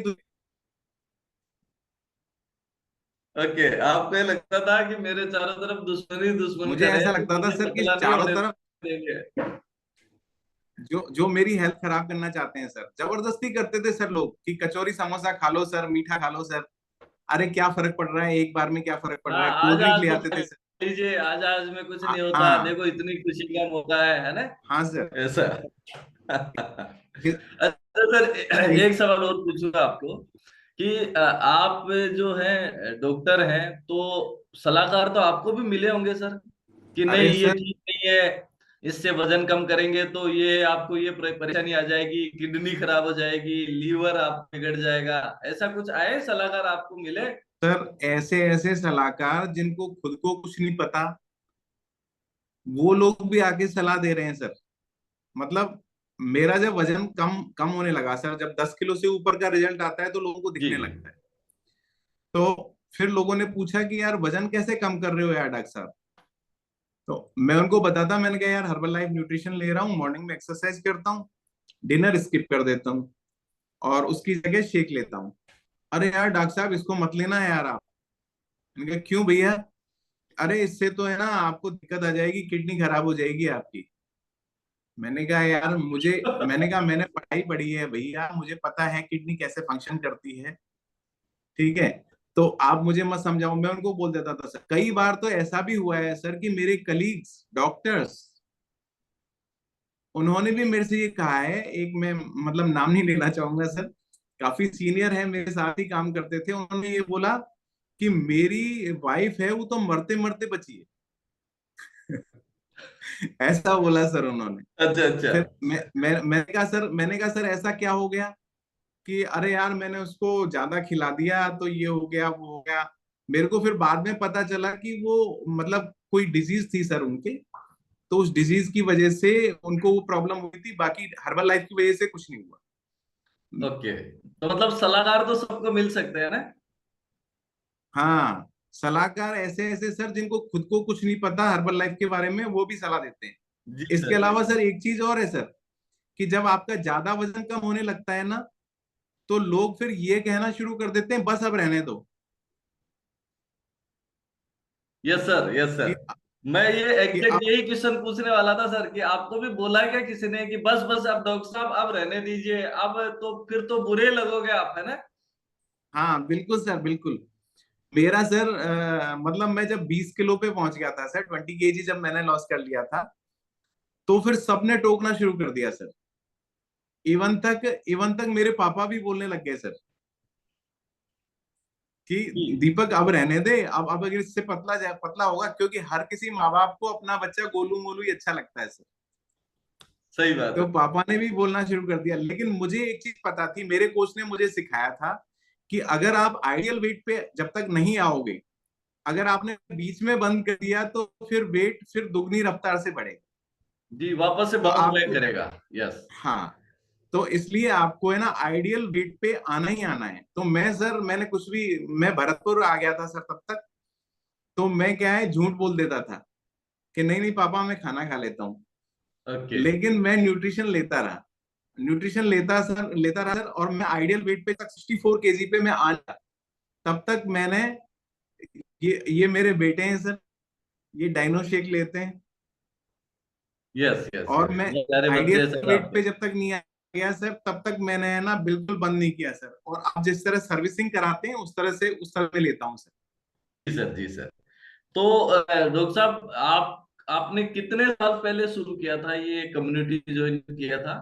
ओके, आपको ये लगता था कि मेरे चारों तरफ दुश्मनी दुश्मन मुझे खड़े ऐसा हैं, तो लगता था मुझे सर कि बदला नहीं चारों होने तरफ देंगे। जो जो मेरी हेल्थ खराब करना चाहते हैं सर, जबरदस्ती करते थे सर लोग कि कचौरी समोसा खा लो सर, मीठा खा लो सर। अरे क्या फर्क पड़ रहा है, एक बार में क्या फर्क पड़ रहा हाँ, है, कोल्ड आज ड्रिंक आज ले तो आते खा थे सर। लीजिए, आज आज में कुछ नहीं होता, हाँ, देखो इतनी खुशी का मौका है ना। हाँ सर। ऐसा। फिर अच्छा सर, इस एक सवाल और पूछूंगा आपको कि आप जो हैं डॉक्टर हैं, तो सलाहकार तो आपको भी मिले होंगे सर कि नहीं अरे ये सर, ठीक नहीं है, इससे वजन कम करेंगे तो ये आपको ये परेशानी आ जाएगी, किडनी खराब हो जाएगी, लीवर आप बिगड़ जाएगा। ऐसा कुछ आए सलाहकार आपको मिले? सर ऐसे ऐसे सलाहकार जिनको खुद को कुछ नहीं पता, वो लोग भी आके सलाह दे रहे हैं सर। मतलब मेरा जब वजन कम कम होने लगा सर, जब 10 किलो से ऊपर का रिजल्ट आता है तो लोगों को जी। दिखने लगता है। तो फिर लोगों ने पूछा कि यार वजन कैसे कम कर रहे हो यार डॉक्टर साहब। तो मैं उनको बताता, मैंने कहा यार हर्बल लाइफ न्यूट्रिशन ले रहा हूँ, मॉर्निंग में एक्सरसाइज करता हूँ, डिनर स्किप कर देता हूँ, और उसकी जगह शेक लेता हूँ। अरे यार डॉक्टर साहब इसको मत लेना है यार आप। मैंने कहा क्यों भैया? अरे इससे तो है ना आपको दिक्कत आ जाएगी, किडनी खराब हो जाएगी आपकी। मैंने कहा यार मैंने कहा मैंने पढ़ाई पढ़ी है भैया, मुझे पता है किडनी कैसे फंक्शन करती है, ठीक है? तो आप मुझे मत समझाओ। मैं उनको बोल देता था सर, कई बार तो ऐसा भी हुआ है सर कि मेरे कलीग्स डॉक्टर्स, उन्होंने भी मेरे से ये कहा है, एक मैं मतलब नाम नहीं लेना चाहूंगा सर, काफी सीनियर है मेरे साथ ही काम करते थे, उन्होंने ये बोला कि मेरी वाइफ है वो तो मरते मरते बची है। ऐसा बोला सर उन्होंने। अच्छा अच्छा। फिर मैंने कहा सर ऐसा क्या हो गया कि अरे यार मैंने उसको ज्यादा खिला दिया तो ये हो गया वो हो गया। मेरे को फिर बाद में पता चला कि वो मतलब कोई डिजीज थी सर उनके, तो उस डिजीज की वजह से उनको वो प्रॉब्लम हुई थी, बाकी हर्बल लाइफ की वजह से कुछ नहीं हुआ। ओके, तो मतलब सलाहकार तो सबको मिल सकते हैं ना? हाँ, सलाहकार ऐसे ऐसे सर जिनको खुद को कुछ नहीं पता हर्बल लाइफ के बारे में, वो भी सलाह देते हैं। जी इसके सर, जी अलावा सर। सर एक चीज और है सर, कि जब आपका ज्यादा वजन कम होने लगता है ना, तो लोग फिर ये कहना शुरू कर देते हैं बस अब रहने दो। यस सर, यस कि सर। मैं ये कि एग्जैक्ट अब यही क्वेश्चन पूछने वाला था सर, कि आपको भी बोला क्या किसी ने कि बस बस अब डॉक्टर साहब अब रहने दीजिए, अब तो फिर तो बुरे लगोगे आप, है ना? हाँ बिल्कुल सर, बिल्कुल। मेरा सर मतलब मैं जब 20 किलो पे पहुंच गया था सर, 20 kg जब मैंने लॉस कर लिया था, तो फिर सबने टोकना शुरू कर दिया सर। इवन तक मेरे पापा भी बोलने लग गए सर कि जी, दीपक अब रहने दे, अब अगर इससे पतला होगा, क्योंकि हर किसी माँ बाप को अपना बच्चा गोलू मोलू ही अच्छा लगता है सर। सही बात तो है। पापा ने भी बोलना शुरू कर दिया। लेकिन मुझे एक चीज पता थी, मेरे कोच ने मुझे सिखाया था कि अगर आप आइडियल वेट पे जब तक नहीं आओगे, अगर आपने बीच में बंद कर दिया, तो फिर वेट फिर दुगनी रफ्तार से बढ़ेगा। जी, वापस से तो बाउंस बैक आपको, करेगा। यस। हाँ, तो इसलिए आपको है ना आइडियल वेट पे आना ही आना है। तो मैं सर, मैंने कुछ भी, मैं भरतपुर आ गया था सर तब तक। तो मैं क्या है, झूठ बोल देता था कि नहीं नहीं पापा मैं खाना खा लेता हूँ। ओके। लेकिन मैं न्यूट्रिशन लेता रहा, लेता रहा सर, और मैं आइडियल वेट पे तक 64 kg पे मैं आ गया। तब तक मैंने, ये मेरे बेटे हैं सर, ये डाइनो शेक लेते हैं। यस, यस, और यस, मैं बहुत सारे बच्चे हैं आइडियल सर वेट आपके। पे जब तक नहीं आ गया सर, तब तक मैंने है ना बिल्कुल बंद नहीं किया सर। और आप जिस तरह सर्विसिंग कराते हैं उस तरह में लेता हूँ सर। जी सर, जी सर। तो डॉक्टर साहब, आपने कितने साल पहले शुरू किया था, ये कम्युनिटी ज्वाइन किया था?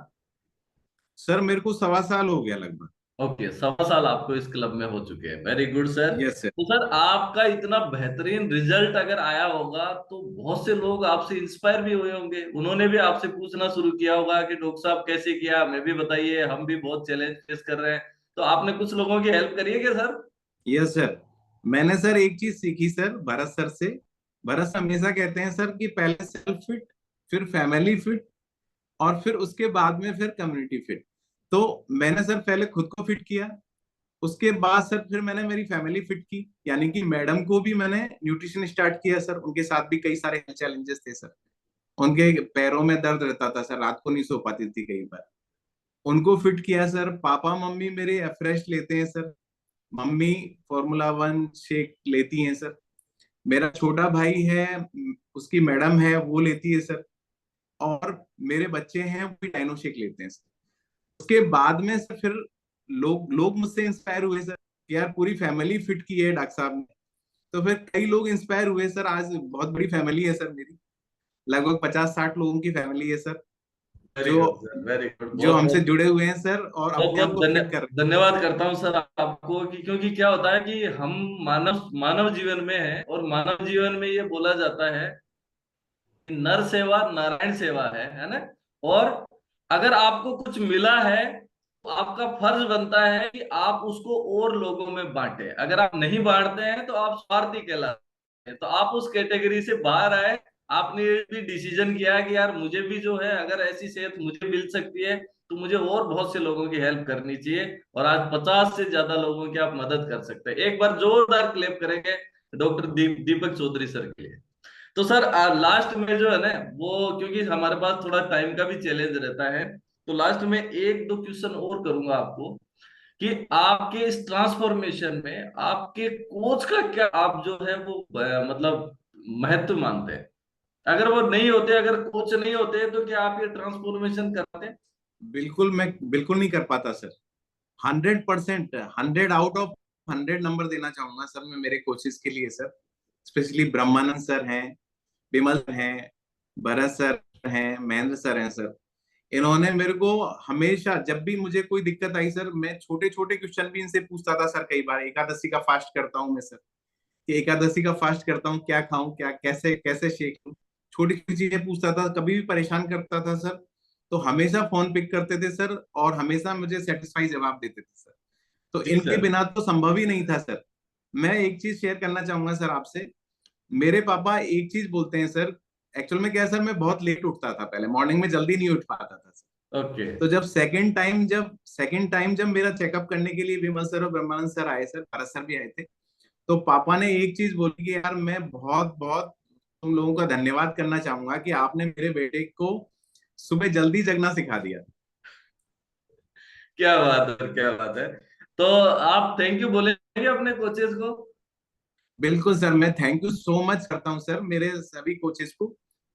सर मेरे को 1.25 साल हो गया लगभग। ओके, 1.25 साल आपको इस क्लब में हो चुके हैं। Very good sir. Yes sir. तो सर, आपका इतना बेहतरीन रिजल्ट अगर आया होगा तो बहुत से लोग आपसे इंस्पायर भी हुए होंगे, उन्होंने भी आपसे पूछना शुरू किया होगा कि डॉक्टर साहब कैसे किया, हमें भी बताइए, हम भी बहुत चैलेंज फेस कर रहे हैं। तो आपने कुछ लोगों की हेल्प करी है क्या सर? Yes sir. मैंने सर एक चीज सीखी सर भरत सर से। भरत सर हमेशा कहते हैं सर कि पहले सेल्फ फिट, फिर फैमिली फिट, और फिर उसके बाद में फिर कम्युनिटी फिट। तो मैंने सर पहले खुद को फिट किया, उसके बाद सर फिर मैंने मेरी फैमिली फिट की, यानी कि मैडम को भी मैंने न्यूट्रिशन स्टार्ट किया सर। उनके साथ भी कई सारे चैलेंजेस थे सर। उनके पैरों में दर्द रहता था सर, रात को नहीं सो पाती थी कई बार। उनको फिट किया सर। पापा मम्मी मेरे फ्रेश लेते हैं सर। मम्मी Formula 1 शेक लेती हैं सर। मेरा छोटा भाई है, उसकी मैडम है, वो लेती है सर। और मेरे बच्चे हैं, वो भी डाइनो शेक लेते हैं सर। उसके बाद में सर फिर लोग लोग मुझसे इंस्पायर हुए सर कि यार पूरी फैमिली फिट की है डॉक्टर साहब ने। तो फिर कई लोग इंस्पायर हुए सर। आज बहुत बड़ी फैमिली है सर मेरी, लगभग 50-60 लोगों की फैमिली है सर, वेरी जो गुड सर, वेरी गुड। जो बहुत हमसे बहुत जुड़े हुए हैं सर, और बहुत अपने आप बहुत को फिट कर रहे धन्यवाद करता हूँ सर आपको, कि क्योंकि क्या होता है कि हम मानव मानव जीवन में है, और मानव जीवन में ये बोला जाता है कि नर सेवा नारायण सेवा है ना? और अगर आपको कुछ मिला है तो आपका फर्ज बनता है कि आप उसको और लोगों में बांटे। अगर आप नहीं बांटते हैं तो आप स्वार्थी कहलाते हैं। तो आप उस कैटेगरी से बाहर आए। आपने ये भी डिसीजन किया कि यार मुझे भी जो है, अगर ऐसी सेहत मुझे मिल सकती है तो मुझे और बहुत से लोगों की हेल्प करनी चाहिए। और आज 50 से ज्यादा लोगों की आप मदद कर सकते हैं। एक बार जोरदार क्लेप करेंगे डॉक्टर दीपक चौधरी सर के लिए। तो सर, लास्ट में जो है ना, वो क्योंकि हमारे पास थोड़ा टाइम का भी चैलेंज रहता है, तो लास्ट में एक दो क्वेश्चन और करूंगा आपको, कि आपके इस ट्रांसफॉर्मेशन में आपके कोच का क्या, आप जो है वो मतलब महत्व मानते हैं? अगर वो नहीं होते, अगर कोच नहीं होते, तो क्या आप ये ट्रांसफॉर्मेशन करते? बिल्कुल, मैं बिल्कुल नहीं कर पाता सर। 100%, 100 आउट ऑफ 100 नंबर देना चाहूंगा सर मैं मेरे कोचेस के लिए सर। स्पेशली ब्रह्मानंद सर हैं, विमल हैं, भरत सर हैं, महेंद्र सर हैं सर। इन्होंने मेरे को हमेशा, जब भी मुझे कोई दिक्कत आई सर, मैं छोटे छोटे क्वेश्चन भी इनसे पूछता था सर। कई बार एकादशी का फास्ट करता हूँ मैं सर, कि एकादशी का फास्ट करता हूँ, क्या खाऊं, क्या कैसे कैसे शेक लूं, छोटी छोटी चीजें पूछता था। कभी भी परेशान करता था सर, तो हमेशा फोन पिक करते थे सर, और हमेशा मुझे सेटिस्फाई जवाब देते थे सर। तो जी इनके सर। बिना तो संभव ही नहीं था सर। मैं एक चीज शेयर करना चाहूंगा सर आपसे। मेरे पापा एक चीज बोलते हैं सर। एक्चुअल में क्या है सर, मैं बहुत लेट उठता था पहले, मॉर्निंग में जल्दी नहीं उठ पाता था सर। ओके। तो सेकंड टाइम जब मेरा चेकअप करने के लिए विमल सर और ब्रह्मानंद सर आए सर, भरत सर भी आए थे, तो पापा ने एक चीज बोली कि यार मैं बहुत बहुत तुम लोगों का धन्यवाद करना चाहूंगा कि आपने मेरे बेटे को सुबह जल्दी जगना सिखा दिया। क्या बात है, क्या बात है। तो आप थैंक यू बोलेंगे अपने कोचेस को? बिल्कुल सर, मैं थैंक यू सो मच करता हूँ सर मेरे सभी कोचेस को,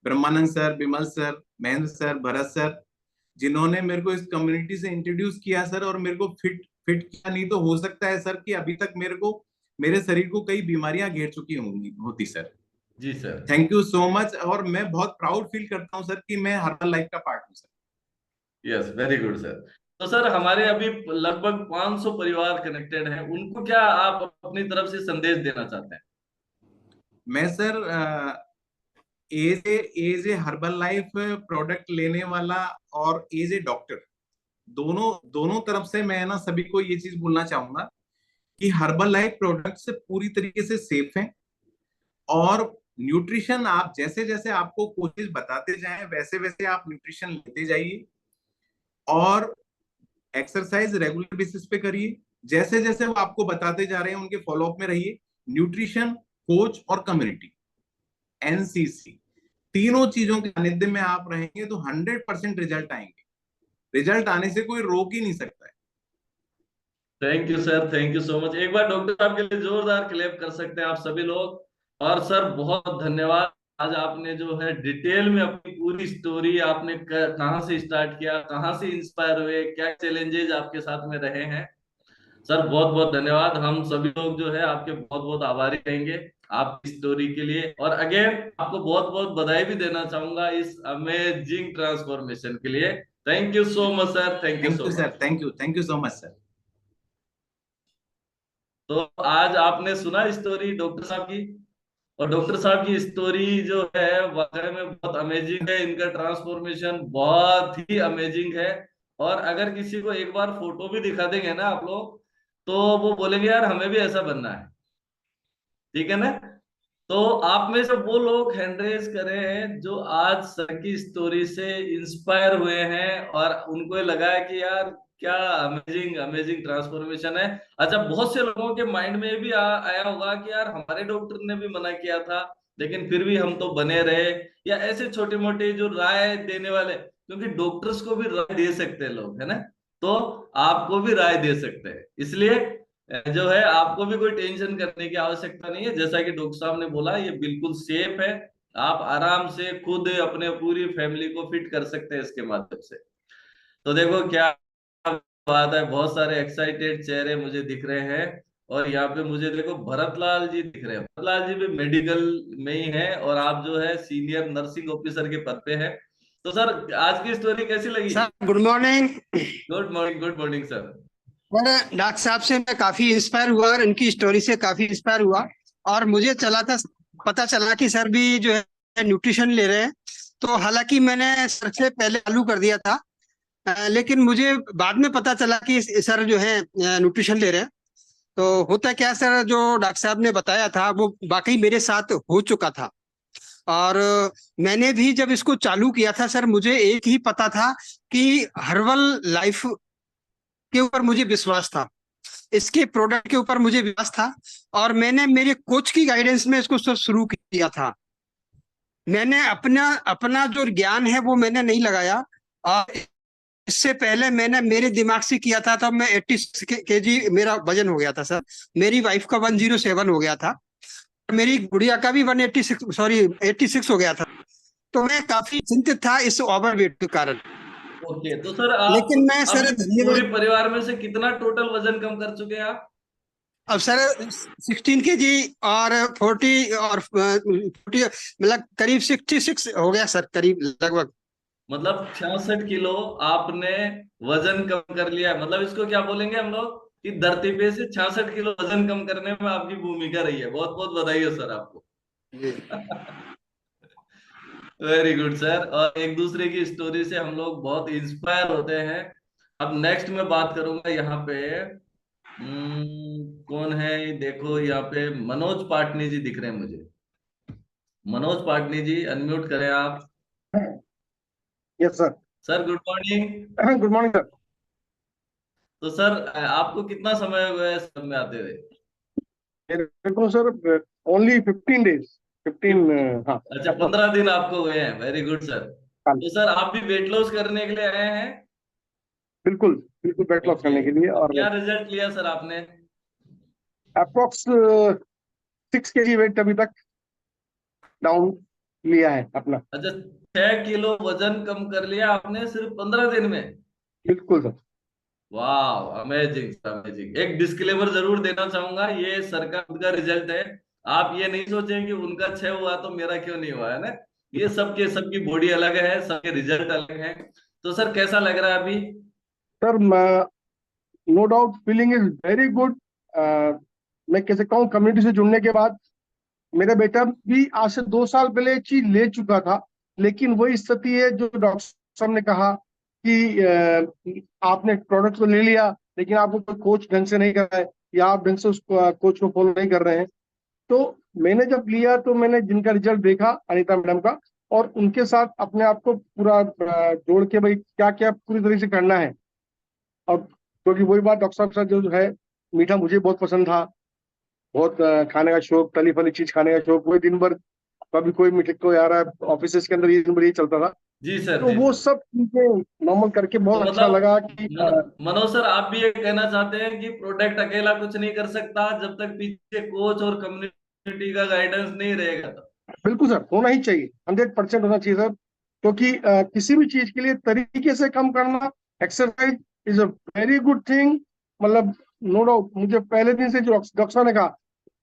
Brahmanand sir, Vimal sir, Mahendra sir, Bharat sir, जिन्होंने मेरे को इस कम्युनिटी से इंट्रोड्यूस किया सर, और मेरे को फिट फिट किया। नहीं तो हो सकता है सर कि अभी तक मेरे को, मेरे शरीर को कई बीमारियां घेर चुकी होंगी होती सर। जी sir. Thank you so much, और मैं बहुत प्राउड फील करता हूँ सर कि मैं हर्बल लाइफ का पार्ट हूँ sir. Yes, very good sir. तो सर हमारे अभी लगभग 500 परिवार कनेक्टेड हैं, उनको क्या आप अपनी तरफ से संदेश देना चाहते हैं? मैं sir as a herbal life product लेने वाला और एज ए डॉक्टर, दोनों दोनों तरफ से मैं ना सभी को ये चीज बोलना चाहूंगा कि हर्बल लाइफ प्रोडक्ट्स पूरी तरीके से सेफ हैं। और न्यूट्रिशन आप जैसे जैसे आपको कोचेज बताते जाएं वैसे वैसे आप न्यूट्रिशन लेते जाइए, और एक्सरसाइज रेगुलर बेसिस पे करिए। जैसे जैसे वो आपको बताते जा रहे हैं उनके फॉलोअप में रहिए। न्यूट्रिशन, कोच और कम्युनिटी, एनसीसी, तीनों चीजों के सानिध्य में आप रहेंगे तो 100% रिजल्ट आएंगे। रिजल्ट आने से कोई रोक ही नहीं सकता है। Thank you sir, thank you so much. एक बार डॉक्टर साहब के लिए जोरदार क्लैप कर सकते हैं आप सभी लोग। और सर बहुत धन्यवाद, आज आपने जो है डिटेल में अपनी पूरी स्टोरी, आपने कहाँ से स्टार्ट किया, कहाँ से इंस्पायर हुए, क्या चैलेंजेस आपके साथ में रहे हैं। सर बहुत बहुत धन्यवाद। हम सभी लोग जो है आपके बहुत बहुत आभारी रहेंगे आपकी स्टोरी के लिए। और अगेन आपको बहुत बहुत बधाई भी देना चाहूंगा इस अमेजिंग ट्रांसफॉर्मेशन के लिए। Thank you so much sir, thank you thank so you much. Sir, thank you so much sir. तो आज आपने सुना स्टोरी डॉक्टर साहब की, और डॉक्टर साहब की स्टोरी जो है वाकई में बहुत अमेजिंग है, इनका ट्रांसफॉर्मेशन बहुत ही अमेजिंग है। और अगर किसी को एक बार फोटो भी दिखा देंगे ना आप लोग, तो वो बोलेंगे यार हमें भी ऐसा बनना है। ठीक है ना? तो आप में से वो लोग हैंड रेज करें जो आज सर की स्टोरी से इंस्पायर हुए हैं और उनको ये लगा है कि यार क्या अमेजिंग अमेजिंग ट्रांसफॉर्मेशन है। अच्छा, बहुत से लोगों के माइंड में भी आया होगा कि यार हमारे डॉक्टर ने भी मना किया था लेकिन फिर भी हम तो बने रहे, या ऐसे छोटे मोटे जो राय देने वाले, क्योंकि डॉक्टर्स को भी राय दे सकते हैं लोग, है ना? तो आपको भी राय दे सकते हैं, इसलिए जो है आपको भी कोई टेंशन करने की आवश्यकता नहीं है। जैसा कि डॉक्टर साहब ने बोला, ये बिल्कुल सेफ है। आप आराम से खुद अपने पूरी फैमिली को फिट कर सकते हैं इसके माध्यम से। तो देखो क्या बात है, बहुत सारे एक्साइटेड चेहरे मुझे दिख रहे हैं। और यहाँ पे मुझे देखो भरत लाल जी दिख रहे हैं। भरत लाल जी भी मेडिकल में ही है और आप जो है सीनियर नर्सिंग ऑफिसर के पद पे है। तो सर आज की स्टोरी कैसी लगी? Sir good morning. Good morning, good morning sir. Sir doctor साहब से मैं काफी इंस्पायर हुआ और इनकी स्टोरी से काफी इंस्पायर हुआ। और मुझे पता चला कि सर भी जो है न्यूट्रिशन ले रहे हैं। तो हालांकि मैंने सर से पहले चालू कर दिया था, लेकिन मुझे बाद में पता चला कि सर जो है न्यूट्रिशन ले रहे हैं। तो होता क्या सर, जो डॉक्टर साहब ने बताया था वो वाकई मेरे साथ हो चुका था। और मैंने भी जब इसको चालू किया था सर, मुझे एक ही पता था कि हर्बल लाइफ के ऊपर मुझे विश्वास था, इसके प्रोडक्ट के ऊपर मुझे विश्वास था। और मैंने मेरे कोच की गाइडेंस में इसको शुरू किया था। मैंने अपना अपना जो ज्ञान है वो मैंने नहीं लगाया। और इससे पहले मैंने मेरे दिमाग से किया था, तब मैं 86 केजी मेरा वजन हो गया था सर। मेरी वाइफ का 107 हो गया था, मेरी गुड़िया का भी 186 सॉरी 86 हो गया था। तो मैं काफी चिंतित था इस ओवरवेट के कारण। ओके, तो सर आप लेकिन मैं सर अभी पूरे धन्यवाद। परिवार में से कितना टोटल वजन कम कर चुके हैं आप? अब सर 16 केजी और 40 और 40 मतलब करीब 66 हो गया सर, करीब लगभग। मतलब 66 किलो आपने वजन कम कर लिया है। मतलब इसको क्या बोलेंगे हम लोग कि धरती पे से 66 किलो वजन कम करने में आपकी भूमिका रही है। बहुत बहुत बधाई है सर आपको। Very good sir. और एक दूसरे की स्टोरी से हम लोग बहुत इंस्पायर होते हैं। अब नेक्स्ट मैं बात करूंगा यहाँ पे। कौन है? देखो यहाँ पे मनोज पाटनी जी दिख रहे हैं मुझे। मनोज पाटनी जी, अनम्यूट करें आप। Yes sir. Sir good morning. Good morning sir. तो सर आपको कितना समय हो गया इस सब में आते हुए? मेरे को सर ओनली 15 डेज 15 हाँ। अच्छा, 15 दिन आपको हुए हैं। Very good sir. तो सर आप भी वेट लॉस करने के लिए आए हैं? बिल्कुल बिल्कुल वेट लॉस करने के लिए। और क्या रिजल्ट लिया सर आपने? अप्रोक्स 6 kg वेट अभी तक डाउन लिया है अपना। अच्छा, 6 किलो वजन कम कर लिया आपने सिर्फ 15 दिन में? बिल्कुल सर। वाह, अमेजिंग अमेजिंग। एक डिस्क्लेमर जरूर देना चाहूंगा, ये सर का खुद का रिजल्ट है। आप ये नहीं सोचें कि उनका 6 हुआ तो मेरा क्यों नहीं हुआ, है ना। ये सबके सबकी बॉडी अलग है, सबके रिजल्ट अलग है। तो सर कैसा लग रहा है अभी? Sir no doubt feeling is very good. मैं कैसे कहूँ, कम्युनिटी से जुड़ने के बाद मेरा बेटा भी आज से 2 साल पहले ये चीज ले चुका था, लेकिन वही स्थिति है जो डॉक्टर साहब ने कहा कि आपने प्रोडक्ट तो ले लिया लेकिन आपको कोई कोच ढंग से नहीं कर रहा है, या आप ढंग से उस कोच को फॉलो नहीं कर रहे हैं। तो मैंने जब लिया तो मैंने जिनका रिजल्ट देखा अनीता मैडम का, और उनके साथ अपने आप को पूरा जोड़ के भाई क्या क्या पूरी तरीके से करना है। और क्योंकि वही बात, डॉक्टर साहब का जो है, मीठा मुझे बहुत पसंद था, बहुत खाने का शौक, तली फली चीज खाने का शौक, वही दिन भर कभी कोई मीठे को आ रहा है ऑफिस के अंदर, ये दिन भर ये चलता था। जी सर, तो जी वो सर। सब चीजें नॉर्मल करके तो बहुत अच्छा मतलब लगा कि मनोज सर, आप भी ये कहना चाहते हैं कि प्रोडक्ट अकेला कुछ नहीं कर सकता जब तक पीछे कोच और कम्युनिटी का गाइडेंस नहीं रहेगा तो? बिल्कुल सर, होना ही चाहिए, 100% होना चाहिए सर। क्योंकि किसी भी चीज के लिए तरीके से कम करना, exercise is a very good thing. मतलब नो डाउट, मुझे पहले दिन से जो डॉक्टर साहब ने कहा,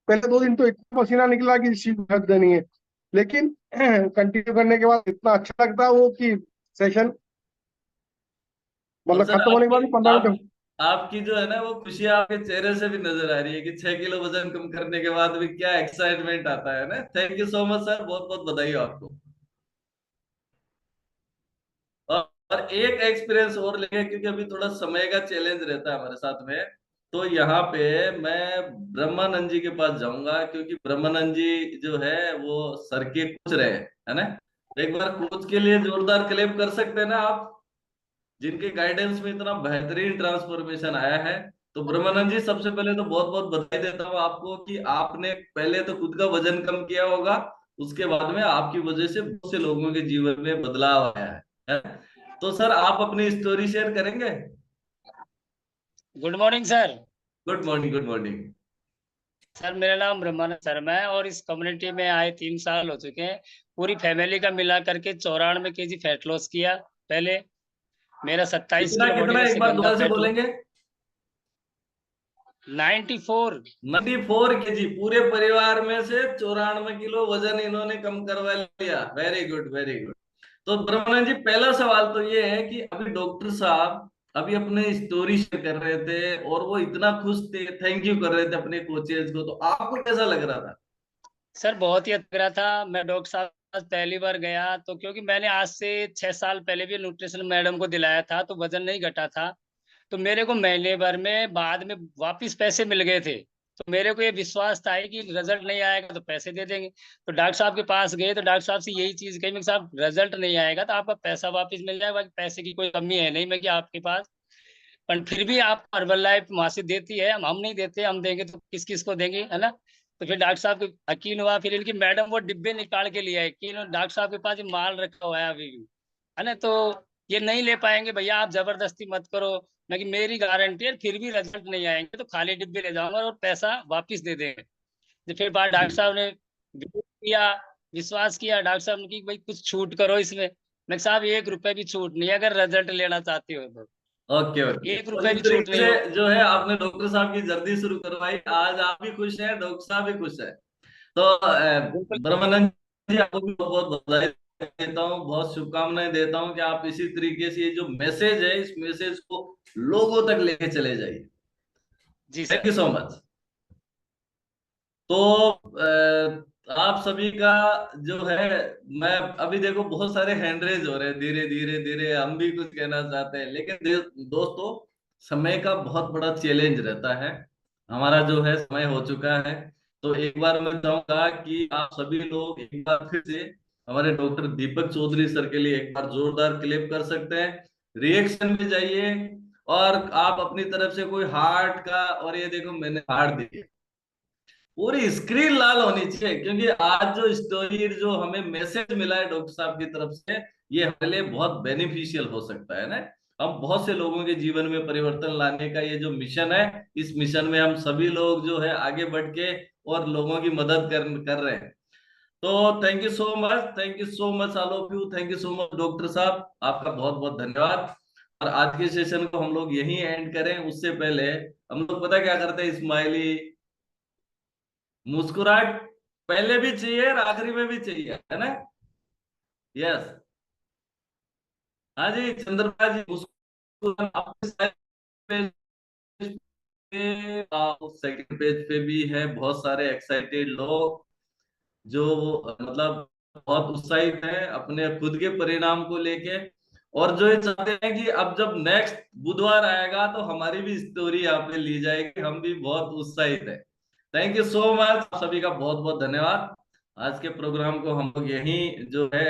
पहले 2 दिन तो इतना पसीना निकला कि इस चीज को हद नहीं है, लेकिन कंटिन्यू करने के बाद इतना अच्छा लगता है वो कि सेशन और मतलब सर खत्म होने के बाद भी 15 मिनट। आपकी जो है ना वो खुशी आपके चेहरे से भी नजर आ रही है कि 6 किलो वजन कम करने के बाद भी क्या एक्साइटमेंट आता है ना। Thank you so much sir, बहुत बहुत बधाई हो आपको। और एक एक्सपीरियंस और लेंगे क्योंकि अभी थोड़ा समय का चैलेंज रहता है हमारे साथ में। तो यहाँ पे मैं ब्रह्मानंद जी के पास जाऊंगा, क्योंकि ब्रह्मानंद जी जो है वो सर के कोच रहे हैं, है ना। तो एक बार कोच के लिए जोरदार क्लेप कर सकते हैं ना आप, जिनके गाइडेंस में इतना बेहतरीन ट्रांसफॉर्मेशन आया है। तो ब्रह्मानंद जी, सबसे पहले तो बहुत बहुत बधाई देता हूँ आपको कि आपने पहले तो खुद का वजन कम किया होगा, उसके बाद में आपकी वजह से बहुत से लोगों के जीवन में बदलाव आया है। तो सर आप अपनी स्टोरी शेयर करेंगे? Good morning sir. Good morning, good morning. Sir मेरा नाम ब्रह्मानंद शर्मा है और इस कम्युनिटी में आए 3 साल हो चुके हैं। पूरी फैमिली का मिला करके 94 kg फैट लॉस किया पहले। मेरा 27 कितना किलो बॉडी कितना, वेट एक से बार गंदा दोबारा से फैट लॉस। बोलेंगे? 94। 94 kg, पूरे परिवार में से 94 किलो वजन इन्होंने कम करवा लिया। Very good, very good. तो ब्रह्मानंद जी, पहला सवाल तो ये है कि अभी डॉक्टर साहब अभी अपने स्टोरी शेयर कर रहे थे और वो इतना खुश थे, थैंक यू कर रहे थे अपने कोचेज को, तो आपको कैसा लग रहा था? सर बहुत ही अच्छा लग रहा था। मैं डॉक्टर साहब के पास पहली बार गया तो क्योंकि मैंने आज से 6 साल पहले भी न्यूट्रिशन मैडम को दिलाया था तो वजन नहीं घटा था। तो मेरे को महीने भर में बाद में वापस पैसे मिल गए थे। तो मेरे को ये विश्वास था कि रिजल्ट नहीं आएगा तो पैसे दे देंगे। तो डॉक्टर साहब के पास गए तो डॉक्टर साहब से यही चीज कही, मैं साहब रिजल्ट नहीं आएगा तो आपका पैसा वापस मिल जाएगा, बाकी पैसे की कोई कमी है नहीं मैं कि आपके पास। पर फिर भी आप हर्बल लाइफ वहां से देती है, हम नहीं देते, हम देंगे तो किस किस को देंगे, है ना। तो फिर डॉक्टर साहब को यकीन हुआ, फिर इनकी मैडम वो डिब्बे निकाल के लिया है कि डॉक्टर साहब के पास ये माल रखा हुआ है अभी भी, है ना। तो ये नहीं ले पाएंगे भैया, आप जबरदस्ती मत करो। मैं कि मेरी गारंटी है फिर भी रिजल्ट नहीं आएंगे तो खाली डिब्बे ले जाऊंगा और पैसा वापिस दे देंगे। तो फिर बाद डॉक्टर साहब ने किया, विश्वास किया डॉक्टर साहब ने कि भाई कुछ छूट करो इसमें। मैं साहब 1 रुपए भी छूट नहीं है अगर रिजल्ट लेना चाहते हो तो। ओके ओके, 1 रुपए इस भी छूट तरीके नहीं हो। से जो है आपने डॉक्टर साहब की जर्नी शुरू करवाई, आज आप भी खुश हैं, डॉक्टर साहब भी खुश है। तो बिल्कुल। ब्रह्मानंद जी, आपको भी बहुत बहुत बधाई देता हूँ, बहुत शुभकामनाएं देता हूँ कि आप इसी तरीके से ये जो मैसेज है, इस मैसेज को लोगों तक लेके चले जाइए। जी thank sir. You so much. तो आप सभी का जो है, मैं अभी देखो बहुत सारे हैंड रेज हो रहे हैं, धीरे धीरे धीरे हम भी कुछ कहना चाहते हैं, लेकिन दोस्तों, समय का बहुत बड़ा चैलेंज रहता है। हमारा जो है समय हो चुका है। तो एक बार मैं चाहूंगा कि आप सभी लोग एक बार फिर से हमारे डॉक्टर दीपक चौधरी सर के लिए एक बार जोरदार क्लेप कर सकते हैं। रिएक्शन में जाइए और आप अपनी तरफ से कोई हार्ट का, और ये देखो मैंने हार्ट दिया, पूरी स्क्रीन लाल होनी चाहिए, क्योंकि आज जो स्टोरी, जो हमें मैसेज मिला है डॉक्टर साहब की तरफ से, ये हमारे लिए बहुत बेनिफिशियल हो सकता है ना। हम बहुत से लोगों के जीवन में परिवर्तन लाने का ये जो मिशन है, इस मिशन में हम सभी लोग जो है आगे बढ़ के और लोगों की मदद कर रहे हैं। तो thank you so much all of you, thank you so much doctor साहब, आपका बहुत बहुत धन्यवाद। और आज के सेशन को हम लोग यहीं एंड करें, उससे पहले हम लोग पता क्या करते हैं, स्माइली मुस्कुराहट पहले भी चाहिए और आखिरी में भी चाहिए, है ना? यस, हाँ जी चंद्रपाल जी, मुस्कुराहट पेज पे, सेकंड पेज पे भी है बहुत सारे एक्साइटेड लोग जो मतलब बहुत उत्साहित है अपने खुद के परिणाम को लेके, और जो ये चाहते हैं कि अब जब नेक्स्ट बुधवार आएगा तो हमारी भी स्टोरी यहाँ पे ली जाएगी, हम भी बहुत उत्साहित है। थैंक यू सो मच, सभी का बहुत बहुत धन्यवाद। आज के प्रोग्राम को हम लोग यहीं जो है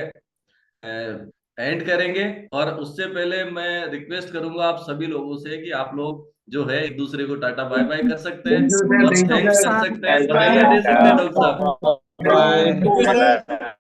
एंड करेंगे, और उससे पहले मैं रिक्वेस्ट करूंगा आप सभी लोगों से कि आप लोग जो है एक दूसरे को टाटा बाय बाय कर सकते हैं और थैंक्स कर सकते हैं, स्माइली दे सकते हैं डॉक्टर साहब। बाय।